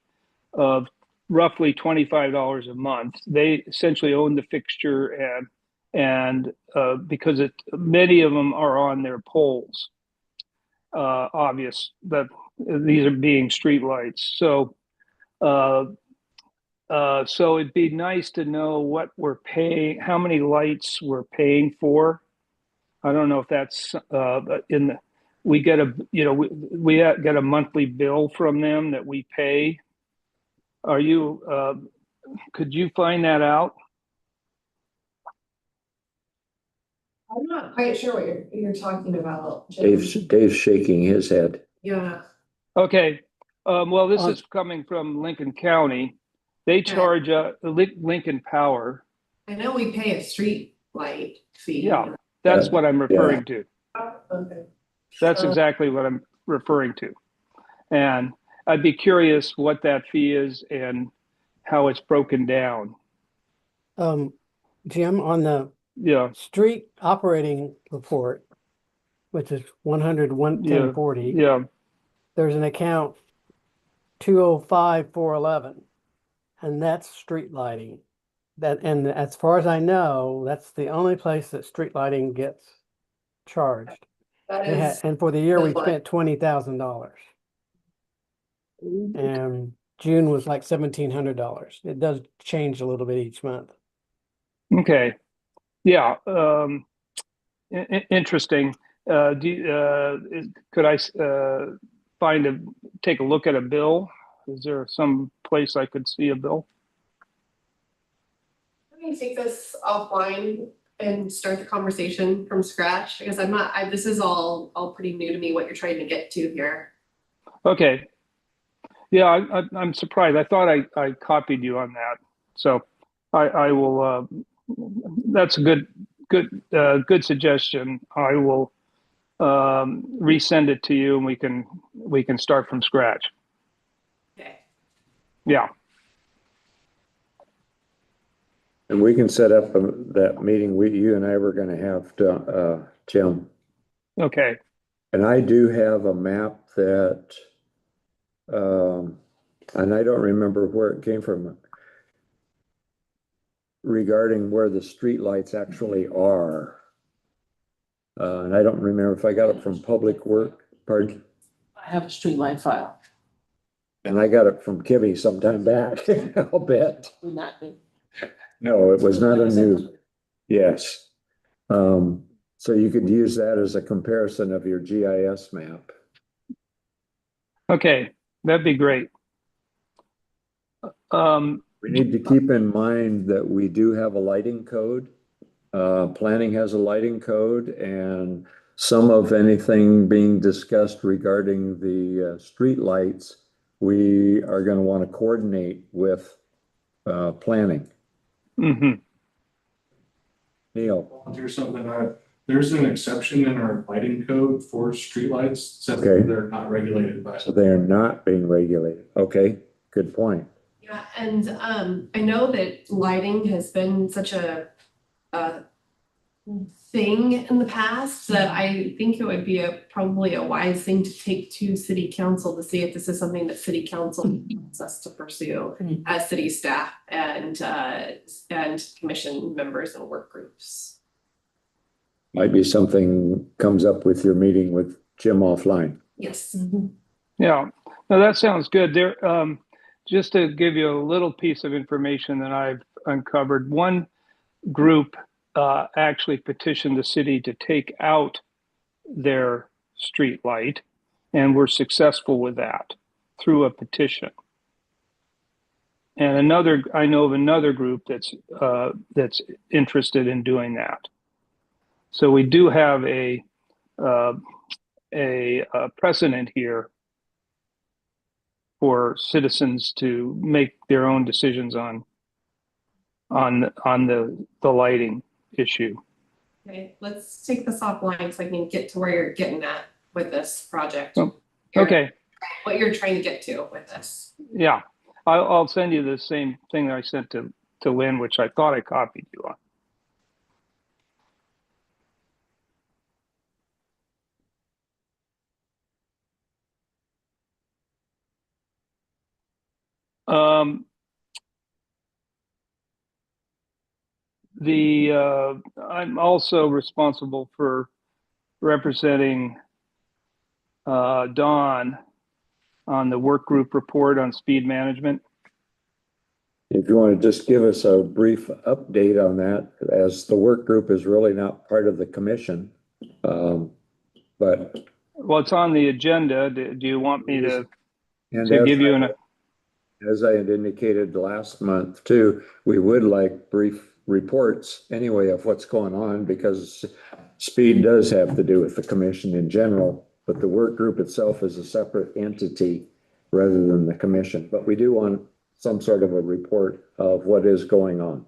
I: of roughly $25 a month. They essentially own the fixture, and because many of them are on their poles, obvious that these are being street lights. So so it'd be nice to know what we're paying, how many lights we're paying for. I don't know if that's we get a monthly bill from them that we pay. Are you, could you find that out?
E: I'm not quite sure what you're talking about, Jim.
A: Dave's shaking his head.
E: Yeah.
I: Okay. Well, this is coming from Lincoln County. They charge Lincoln Power.
E: I know we pay a street light fee.
I: Yeah, that's what I'm referring to.
E: Okay.
I: That's exactly what I'm referring to. And I'd be curious what that fee is and how it's broken down.
F: Jim, on the
I: Yeah,
F: street operating report, which is 100,
I: yeah,
F: there's an account 205,411, and that's street lighting. And as far as I know, that's the only place that street lighting gets charged.
E: That
F: They
E: is,
F: and for the year, we
E: good one.
F: spent $20,000. And June was like $1,700. It does change a little bit each month.
I: okay. Yeah, interesting. Could I take a look at a bill? Is there some place I could see a bill?
E: Let me take this offline and start the conversation from scratch, because this is all pretty new to me, what you're trying to get to here.
I: Okay. Yeah, I'm surprised. I thought I copied you on that. So I will, that's a good suggestion. I will resend it to you and we can start from scratch.
E: Okay.
I: Yeah.
A: And we can set up that meeting you and I were gonna have to, Jim.
I: Okay.
A: And I do have a map that, and I don't remember where it came from, regarding where the streetlights actually are. And I don't remember if I got it from Public Work, pardon,
B: I have a streetlight file.
A: and I got it from Kibby sometime back, I'll bet.
B: Would not be.
A: No, it was not a new, yes. So you could use that as a comparison of your GIS map.
I: Okay. That'd be great.
A: We need to keep in mind that we do have a lighting code. Planning has a lighting code, and some of anything being discussed regarding the street lights, we are going to want to coordinate with planning.
I: mhm.
A: Neil,
G: Volunteer something, there's an exception in our lighting code for streetlights, says
A: Okay.
G: that they're not regulated by.
A: so they are not being regulated. Okay, good point.
E: Yeah, and I know that lighting has been such a thing in the past that I think it would be probably a wise thing to take to city council to see if this is something that city council wants us to pursue as city staff and commission members and work groups.
A: Might be something comes up with your meeting with Jim offline.
E: Yes.
I: Yeah. No, that sounds good. There, just to give you a little piece of information that I've uncovered, one group actually petitioned the city to take out their street light, and were successful with that through a petition. And I know of another group that's interested in doing that. So we do have a precedent here for citizens to make their own decisions on the lighting issue.
E: Okay, let's take this offline so I can get to where you're getting at with this project.
I: Oh, okay.
E: What you're trying to get to with this.
I: Yeah, I'll send you the same thing that I sent to Lynn, which I thought I copied you on. I'm also responsible for representing Dawn on the work group report on speed management.
A: If you want to just give us a brief update on that, as the work group is really not part of the commission. But
I: Well, it's on the agenda. Do you want me to
A: and
I: give you an?
A: as I had indicated last month too, we would like brief reports anyway of what's going on, because speed does have to do with the commission in general, but the work group itself is a separate entity rather than the commission. But we do want some sort of a report of what is going on.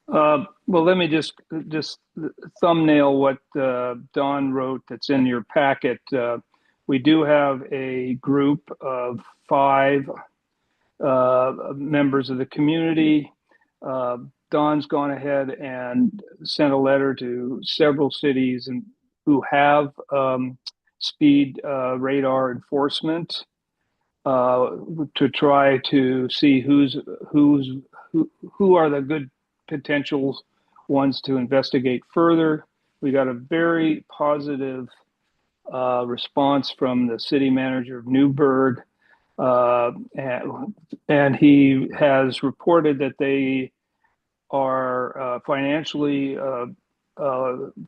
I: Well, let me just thumbnail what Dawn wrote that's in your packet. We do have a group of 5 members of the community. Don's gone ahead and sent a letter to several cities and who have speed radar enforcement to try to see who are the good potential ones to investigate further. We got a very positive response from the city manager of Newburgh, and he has reported that they are financially,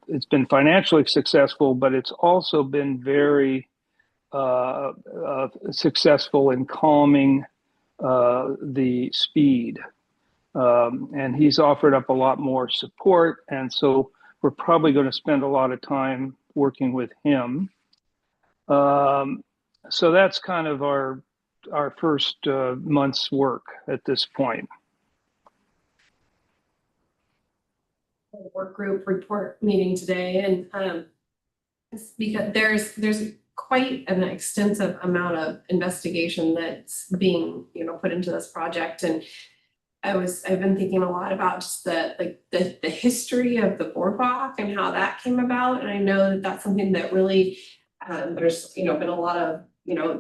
I: it's been financially successful, but it's also been very successful in calming the speed. And he's offered up a lot more support. And so we're probably going to spend a lot of time working with him. So that's kind of our first month's work at this point.
E: Work group report meeting today, and it's because there's quite an extensive amount of investigation that's being put into this project, and I've been thinking a lot about just the history of the boardwalk and how that came about, and I know that that's something that really there's been a lot of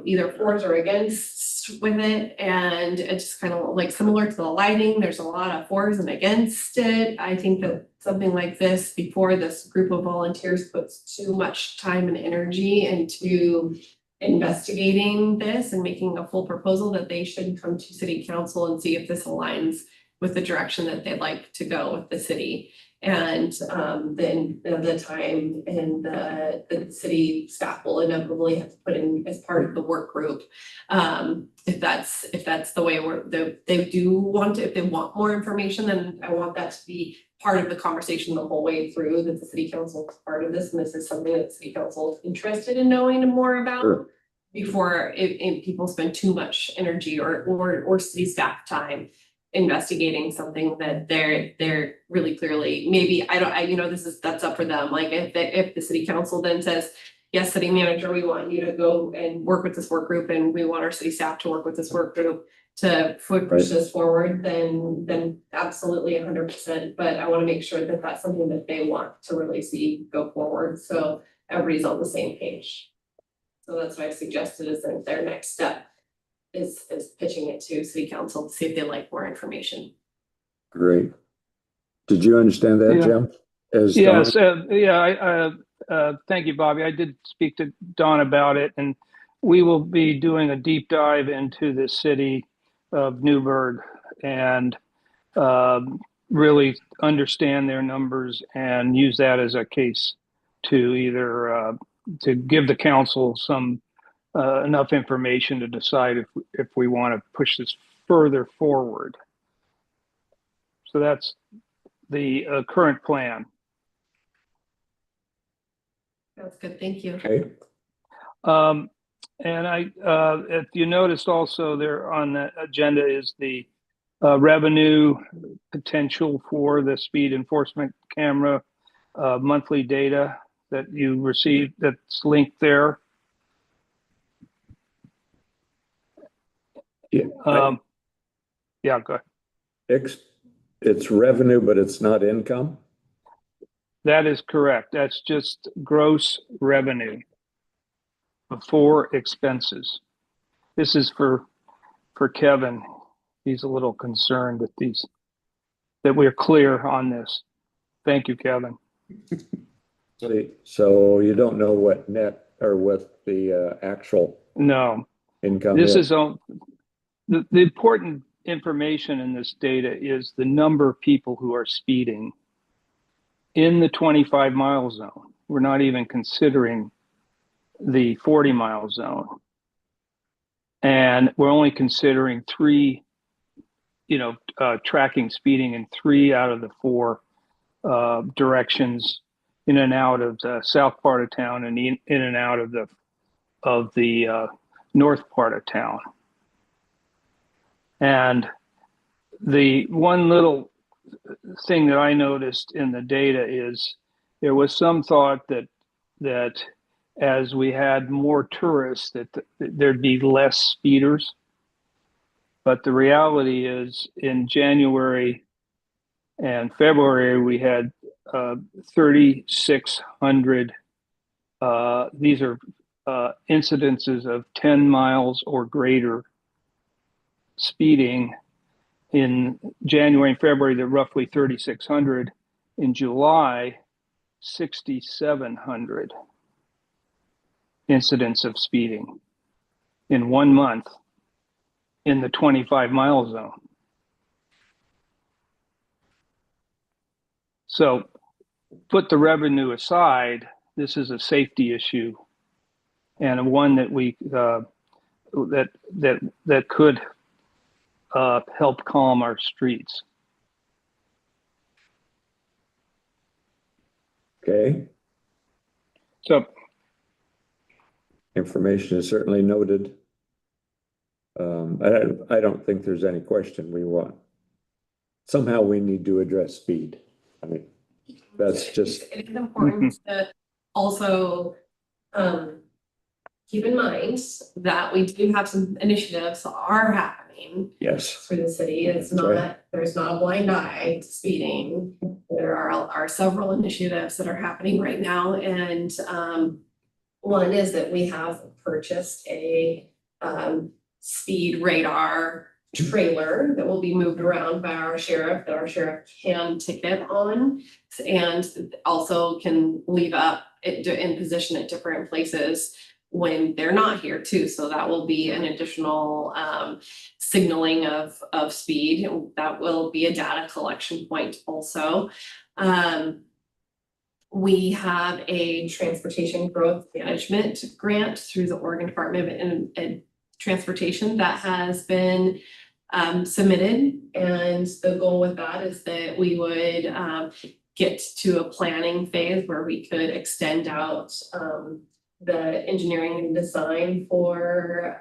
E: either fors or against with it, and it's just kind of like similar to the lighting. There's a lot of fors and against it. I think that something like this, before this group of volunteers puts too much time and energy into investigating this and making a full proposal, that they should come to city council and see if this aligns with the direction that they'd like to go with the city. And then the time and the city staff will inevitably have to put in as part of the work group. If that's the way they do want to, if they want more information, then I want that to be part of the conversation the whole way through, that the city council is part of this, and this is something that the city council is interested in knowing more about. Sure. Before if people spend too much energy or city staff time investigating something that they're really clearly, maybe that's up for them. Like if the city council then says, yes, city manager, we want you to go and work with this work group, and we want our city staff to work with this work group to push this forward, then absolutely 100%. But I want to make sure that that's something that they want to really see go forward, so everybody's on the same page. So that's what I suggested is that their next step is pitching it to city council to see if they like more information.
A: Great. Did you understand that, Jim?
I: Yes. Thank you, Bobby. I did speak to Don about it, and we will be doing a deep dive into the city of Newburgh and really understand their numbers and use that as a case to either to give the council some enough information to decide if we want to push this further forward. So that's the current plan.
E: That's good, thank you.
A: Okay.
I: And if you noticed also there on the agenda is the revenue potential for the speed enforcement camera monthly data that you received, that's linked there.
A: Yeah.
I: Yeah, go ahead.
A: It's revenue, but it's not income?
I: That is correct. That's just gross revenue before expenses. This is for Kevin. He's a little concerned that we're clear on this. Thank you, Kevin.
A: So you don't know what net or what the actual income
I: this
A: is?
I: The important information in this data is the number of people who are speeding in the 25-mile zone. We're not even considering the 40-mile zone. And we're only considering tracking speeding in 3 out of the 4 directions, in and out of the south part of town and in and out of the north part of town. And the one little thing that I noticed in the data is there was some thought that as we had more tourists that there'd be less speeders. But the reality is in January And February, we had 3,600. These are incidences of 10 miles or greater speeding. In January and February, they're roughly 3,600. In July, 6,700 incidents of speeding in 1 month in the 25-mile zone. So put the revenue aside, this is a safety issue and one that we that could help calm our streets.
A: Okay,
I: So
A: information is certainly noted. I don't think there's any question somehow we need to address speed. I mean, that's just,
E: It is important to also keep in mind that we do have some initiatives that are happening
A: yes,
E: through the city. It's
A: That's right.
E: not, there's not a blind eye to speeding. There are several initiatives that are happening right now, and one is that we have purchased a speed radar trailer that will be moved around by our sheriff, that our sheriff can ticket on, and also can leave up in position at different places when they're not here too. So that will be an additional signaling of speed. That will be a data collection point also. We have a transportation growth management grant through the Oregon Department of Transportation that has been submitted, and the goal with that is that we would get to a planning phase where we could extend out the engineering and design for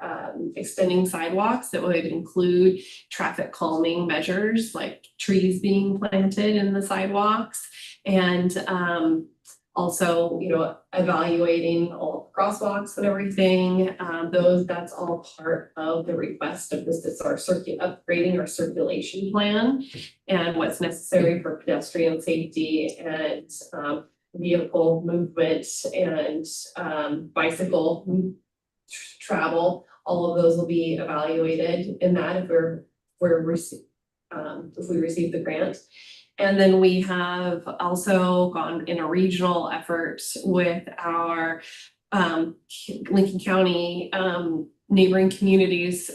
E: extending sidewalks that would include traffic calming measures like trees being planted in the sidewalks, and also, evaluating all crosswalks and everything. That's all part of the request of this. It's our upgrading our circulation plan and what's necessary for pedestrian safety and vehicle movement and bicycle travel. All of those will be evaluated in that if we receive the grant. And then we have also gone in a regional effort with our Lincoln County neighboring communities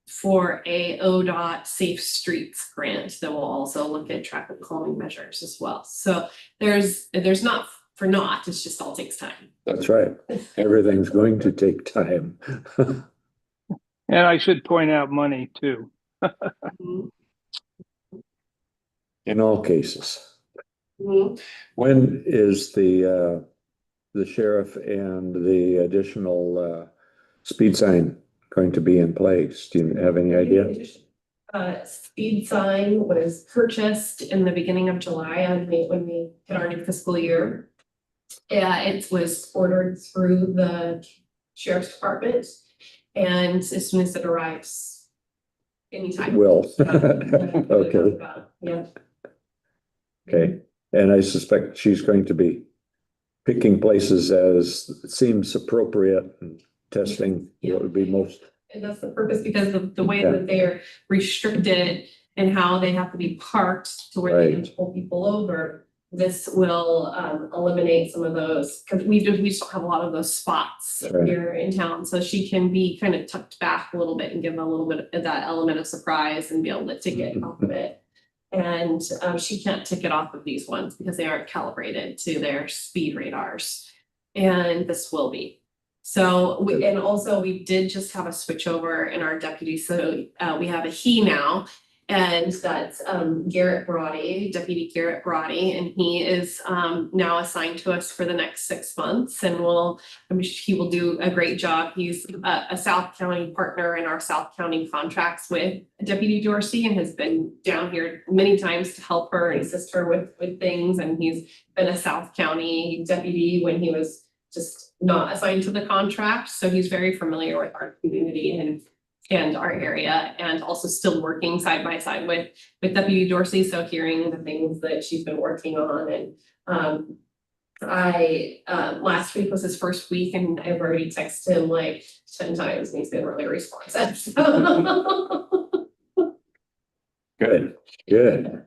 E: for a ODOT Safe Streets grant that will also look at traffic calming measures as well. So there's not for naught, it's just all takes time.
A: that's right. Everything's going to take time.
I: and I should point out money too.
A: In all cases.
E: Mhm.
A: When is the sheriff and the additional speed sign going to be in place? Do you have any idea?
E: Speed sign was purchased in the beginning of July when we hit our new fiscal year. It was ordered through the sheriff's department, and as soon as it arrives, anytime.
A: Will.
E: Okay. Yeah.
A: Okay, and I suspect she's going to be picking places as it seems appropriate and testing what would be most.
E: And that's the purpose, because of the way that they're restricted and how they have to be parked to where they can pull people over. This will eliminate some of those, because we just don't have a lot of those spots here in town. So she can be kind of tucked back a little bit and give them a little bit of that element of surprise and be able to ticket off of it. And she can't ticket off of these ones because they aren't calibrated to their speed radars. And this will be. So we did just have a switchover in our deputy. So we have a he now, and that's Garrett Brody, Deputy Garrett Brody, and he is now assigned to us for the next 6 months, and he will do a great job. He's a South County partner in our South County contracts with Deputy Dorsey, and has been down here many times to help her and assist her with things. And he's been a South County deputy when he was just not assigned to the contract, so he's very familiar with our community and and our area, and also still working side by side with Deputy Dorsey, so hearing the things that she's been working on. And last week was his first week, and I've already texted him like 10 times, and he's been really responsive.
A: Good, good.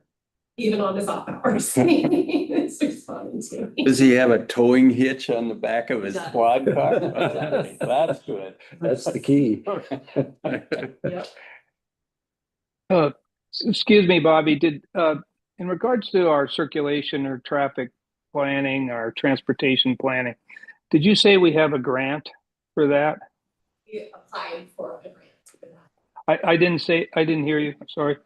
E: Even on his off hours, it's responding to me.
C: Does he have a towing hitch on the back of his
E: He does.
C: quad car? That's good.
A: That's the key.
E: Yep.
I: Excuse me, Bobby, in regards to our circulation or traffic planning, our transportation planning, did you say we have a grant for that?
E: We applied for a grant for that.
I: I didn't hear you. I'm sorry.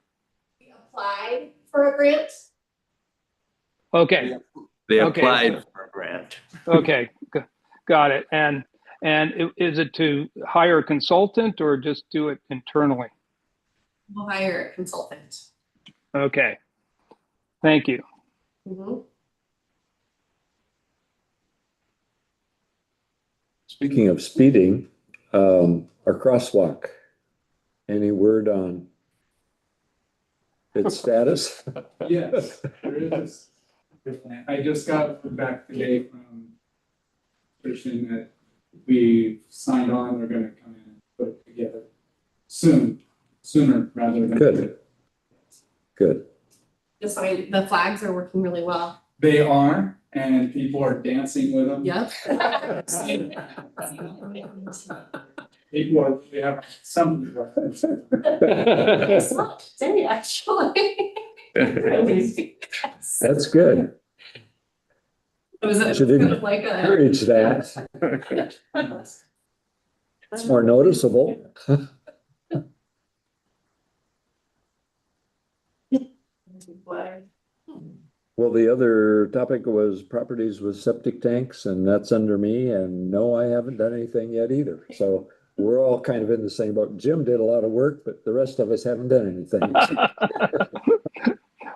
E: We applied for a grant.
I: Okay,
C: They
I: Okay.
C: applied for a grant.
I: okay, got it. And is it to hire a consultant or just do it internally?
E: We'll hire a consultant.
I: Okay, thank you.
E: Mhm.
A: Speaking of speeding, our crosswalk, any word on its status?
D: Yes, there is. I just got back today from Christian that we signed on, they're gonna come in and put it together sooner rather than.
A: Good. Good.
E: The flags are working really well.
D: They are, and people are dancing with them.
E: Yep.
D: People are, we have some.
E: It's not today, actually.
A: That's good.
E: It was
A: Should
E: kind of like
A: encourage that. It's more noticeable. Well, the other topic was properties with septic tanks, and that's under me, and no, I haven't done anything yet either. So we're all kind of in the same boat. Jim did a lot of work, but the rest of us haven't done anything.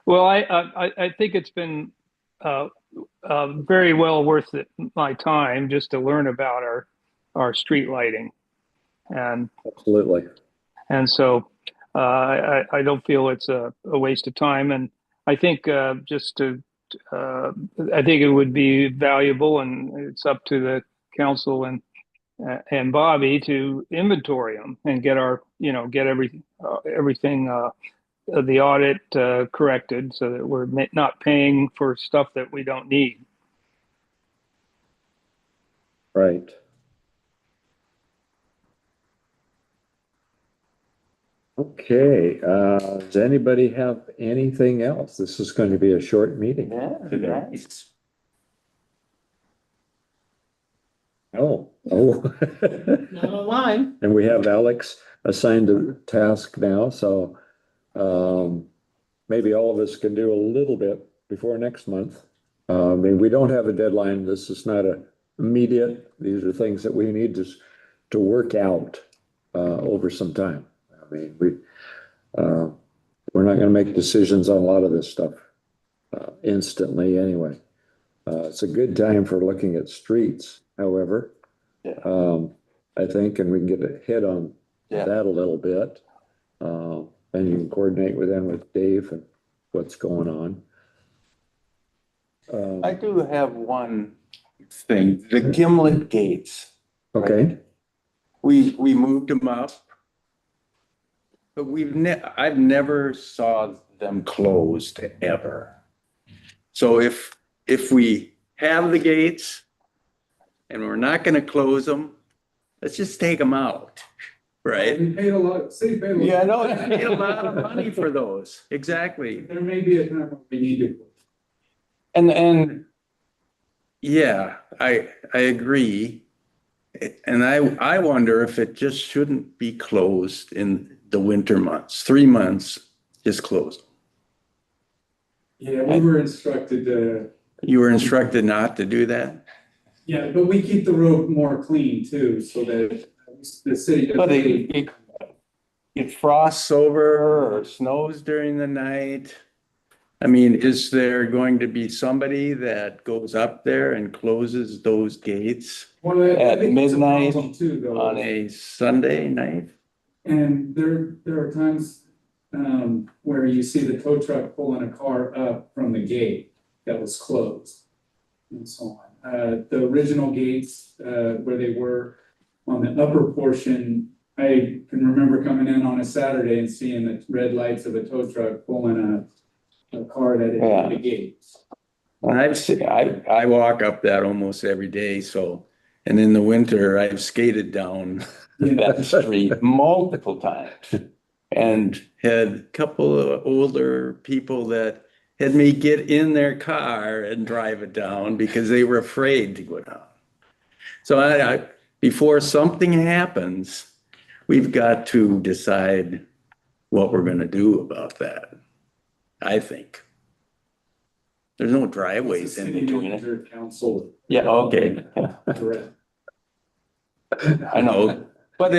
I: Well, I think it's been very well worth my time just to learn about our street lighting, and
A: Absolutely.
I: so I don't feel it's a waste of time. And I think I think it would be valuable, and it's up to the council and Bobby to inventory them and get everything the audit corrected, so that we're not paying for stuff that we don't need.
A: Right. Okay, does anybody have anything else? This is going to be a short meeting.
C: Nice.
A: Oh.
B: Not online.
A: And we have Alex assigned a task now, so maybe all of us can do a little bit before next month. I mean, we don't have a deadline. This is not immediate. These are things that we need to work out over some time. I mean, we're not going to make decisions on a lot of this stuff instantly anyway. It's a good time for looking at streets, however. I think, and we can get a hit on that a little bit. And you can coordinate with Dave and what's going on.
C: I do have one thing, the Gimlet gates.
A: Okay,
C: We moved them up. But I've never saw them closed ever. So if we have the gates and we're not gonna close them, let's just take them out, right?
D: We paid a lot, city paid a lot.
C: Yeah, no, we paid a lot of money for those, exactly.
D: There may be a time when we need to.
C: And yeah, I agree. And I wonder if it just shouldn't be closed in the winter months, 3 months, just close.
D: Yeah, we were instructed to,
C: You were instructed not to do that?
D: yeah, but we keep the road more clean too, so that the city.
C: But it frosts over or snows during the night. I mean, is there going to be somebody that goes up there and closes those gates
D: Well, I
C: at
D: think it's a
C: midnight
D: problem too, though.
C: on a Sunday night?
D: And there are times where you see the tow truck pulling a car up from the gate that was closed and so on. The original gates, where they were on the upper portion, I can remember coming in on a Saturday and seeing the red lights of a tow truck pulling a car that had hit the gates.
C: I walk up that almost every day, so, and in the winter, I've skated down that street multiple times. And had a couple of older people that had me get in their car and drive it down because they were afraid to go down. So before something happens, we've got to decide what we're gonna do about that, I think. There's no driveways in
D: City
C: between it.
D: manager, council.
C: Yeah, okay.
D: Correct.
C: I know, but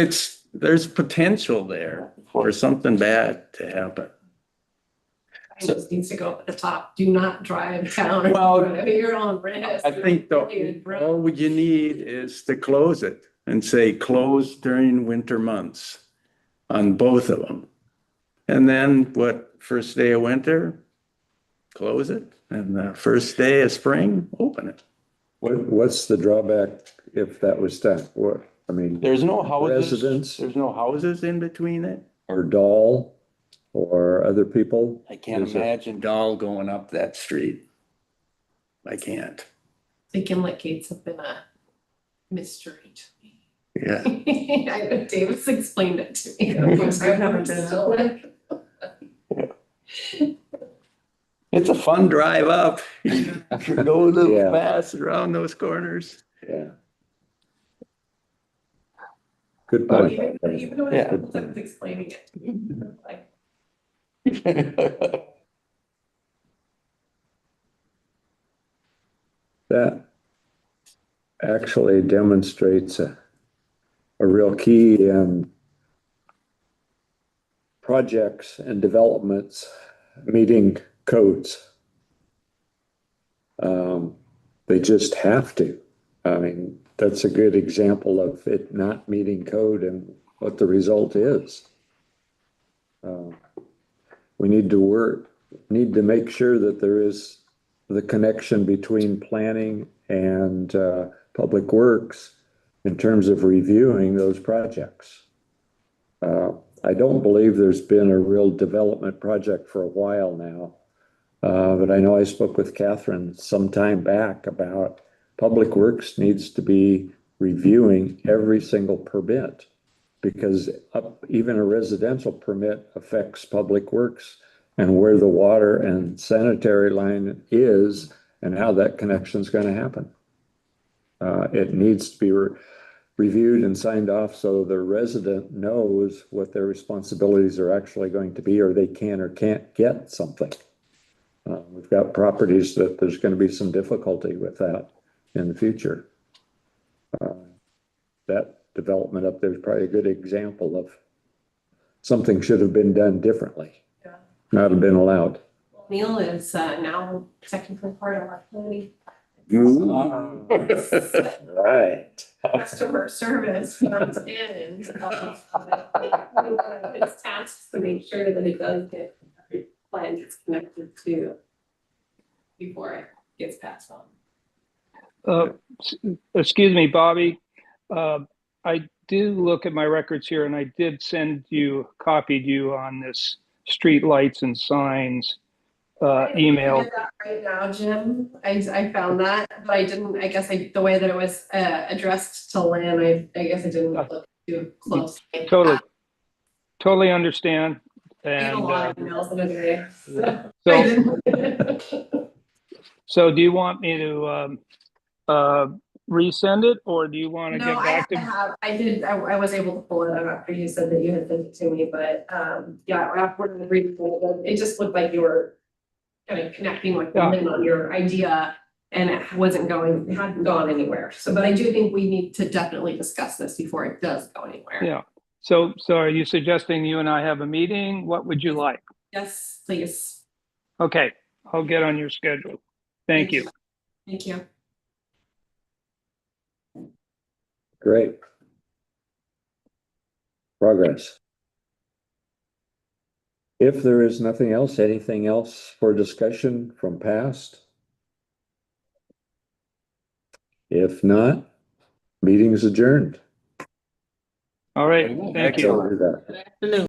C: there's potential there for something bad to happen.
E: It just needs to go up at the top, do not drive down.
C: Well,
E: You're on risk.
C: I think all you need is to close it and say close during winter months on both of them. And then first day of winter, close it, and the first day of spring, open it.
A: What's the drawback if that was done? What, I mean,
C: There's no houses.
A: Residents.
C: There's no houses in between it.
A: or Dahl or other people?
C: I can't
A: Is it-
C: imagine Dahl going up that street. I can't.
E: The Gimlet gates have been a mystery to me.
C: Yeah.
E: I know Davis explained it to me.
B: I've never been
E: Still like,
C: It's a fun drive up. You can go a little
A: Yeah.
C: fast around those corners.
A: Yeah. Good point.
E: even when
C: Yeah.
E: I was explaining it to me, like,
A: That actually demonstrates a real key in projects and developments meeting codes. They just have to. I mean, that's a good example of it not meeting code and what the result is. We need to make sure that there is the connection between planning and public works in terms of reviewing those projects. I don't believe there's been a real development project for a while now. But I know I spoke with Catherine some time back about Public Works needs to be reviewing every single permit because even a residential permit affects Public Works and where the water and sanitary line is and how that connection is going to happen. It needs to be reviewed and signed off so the resident knows what their responsibilities are actually going to be, or they can or can't get something. We've got properties that there's going to be some difficulty with that in the future. That development up there is probably a good example of something should have been done differently.
E: Yeah.
A: Not have been allowed.
E: Neil is now technically part of our planning.
A: Right.
E: Customer service comes in. It's tasks to make sure that it does get planned, it's connected to before it gets passed on.
I: Excuse me, Bobby. I do look at my records here and I did copied you on this street lights and signs email.
E: I did that right now, Jim. I found that, but I didn't, I guess the way that it was addressed to Lynn, I guess I didn't look too close.
I: Totally understand.
E: I get a
I: And
E: lot of emails in a day.
I: so, so do you want me to resend it or do you want to
E: No,
I: get back to?
E: I was able to pull it out after you said that you had sent it to me, but yeah, after reading it, it just looked like you were kind of connecting with Lynn on your idea and it hadn't gone anywhere. So, but I do think we need to definitely discuss this before it does go anywhere.
I: Yeah. So are you suggesting you and I have a meeting? What would you like?
E: Yes, please.
I: Okay, I'll get on your schedule. Thank you.
E: Thank you.
A: Great. Progress. If there is nothing else, anything else for discussion from past? If not, meeting is adjourned.
I: All right, thank you.
C: Excellent.
A: So do that.
B: Good afternoon.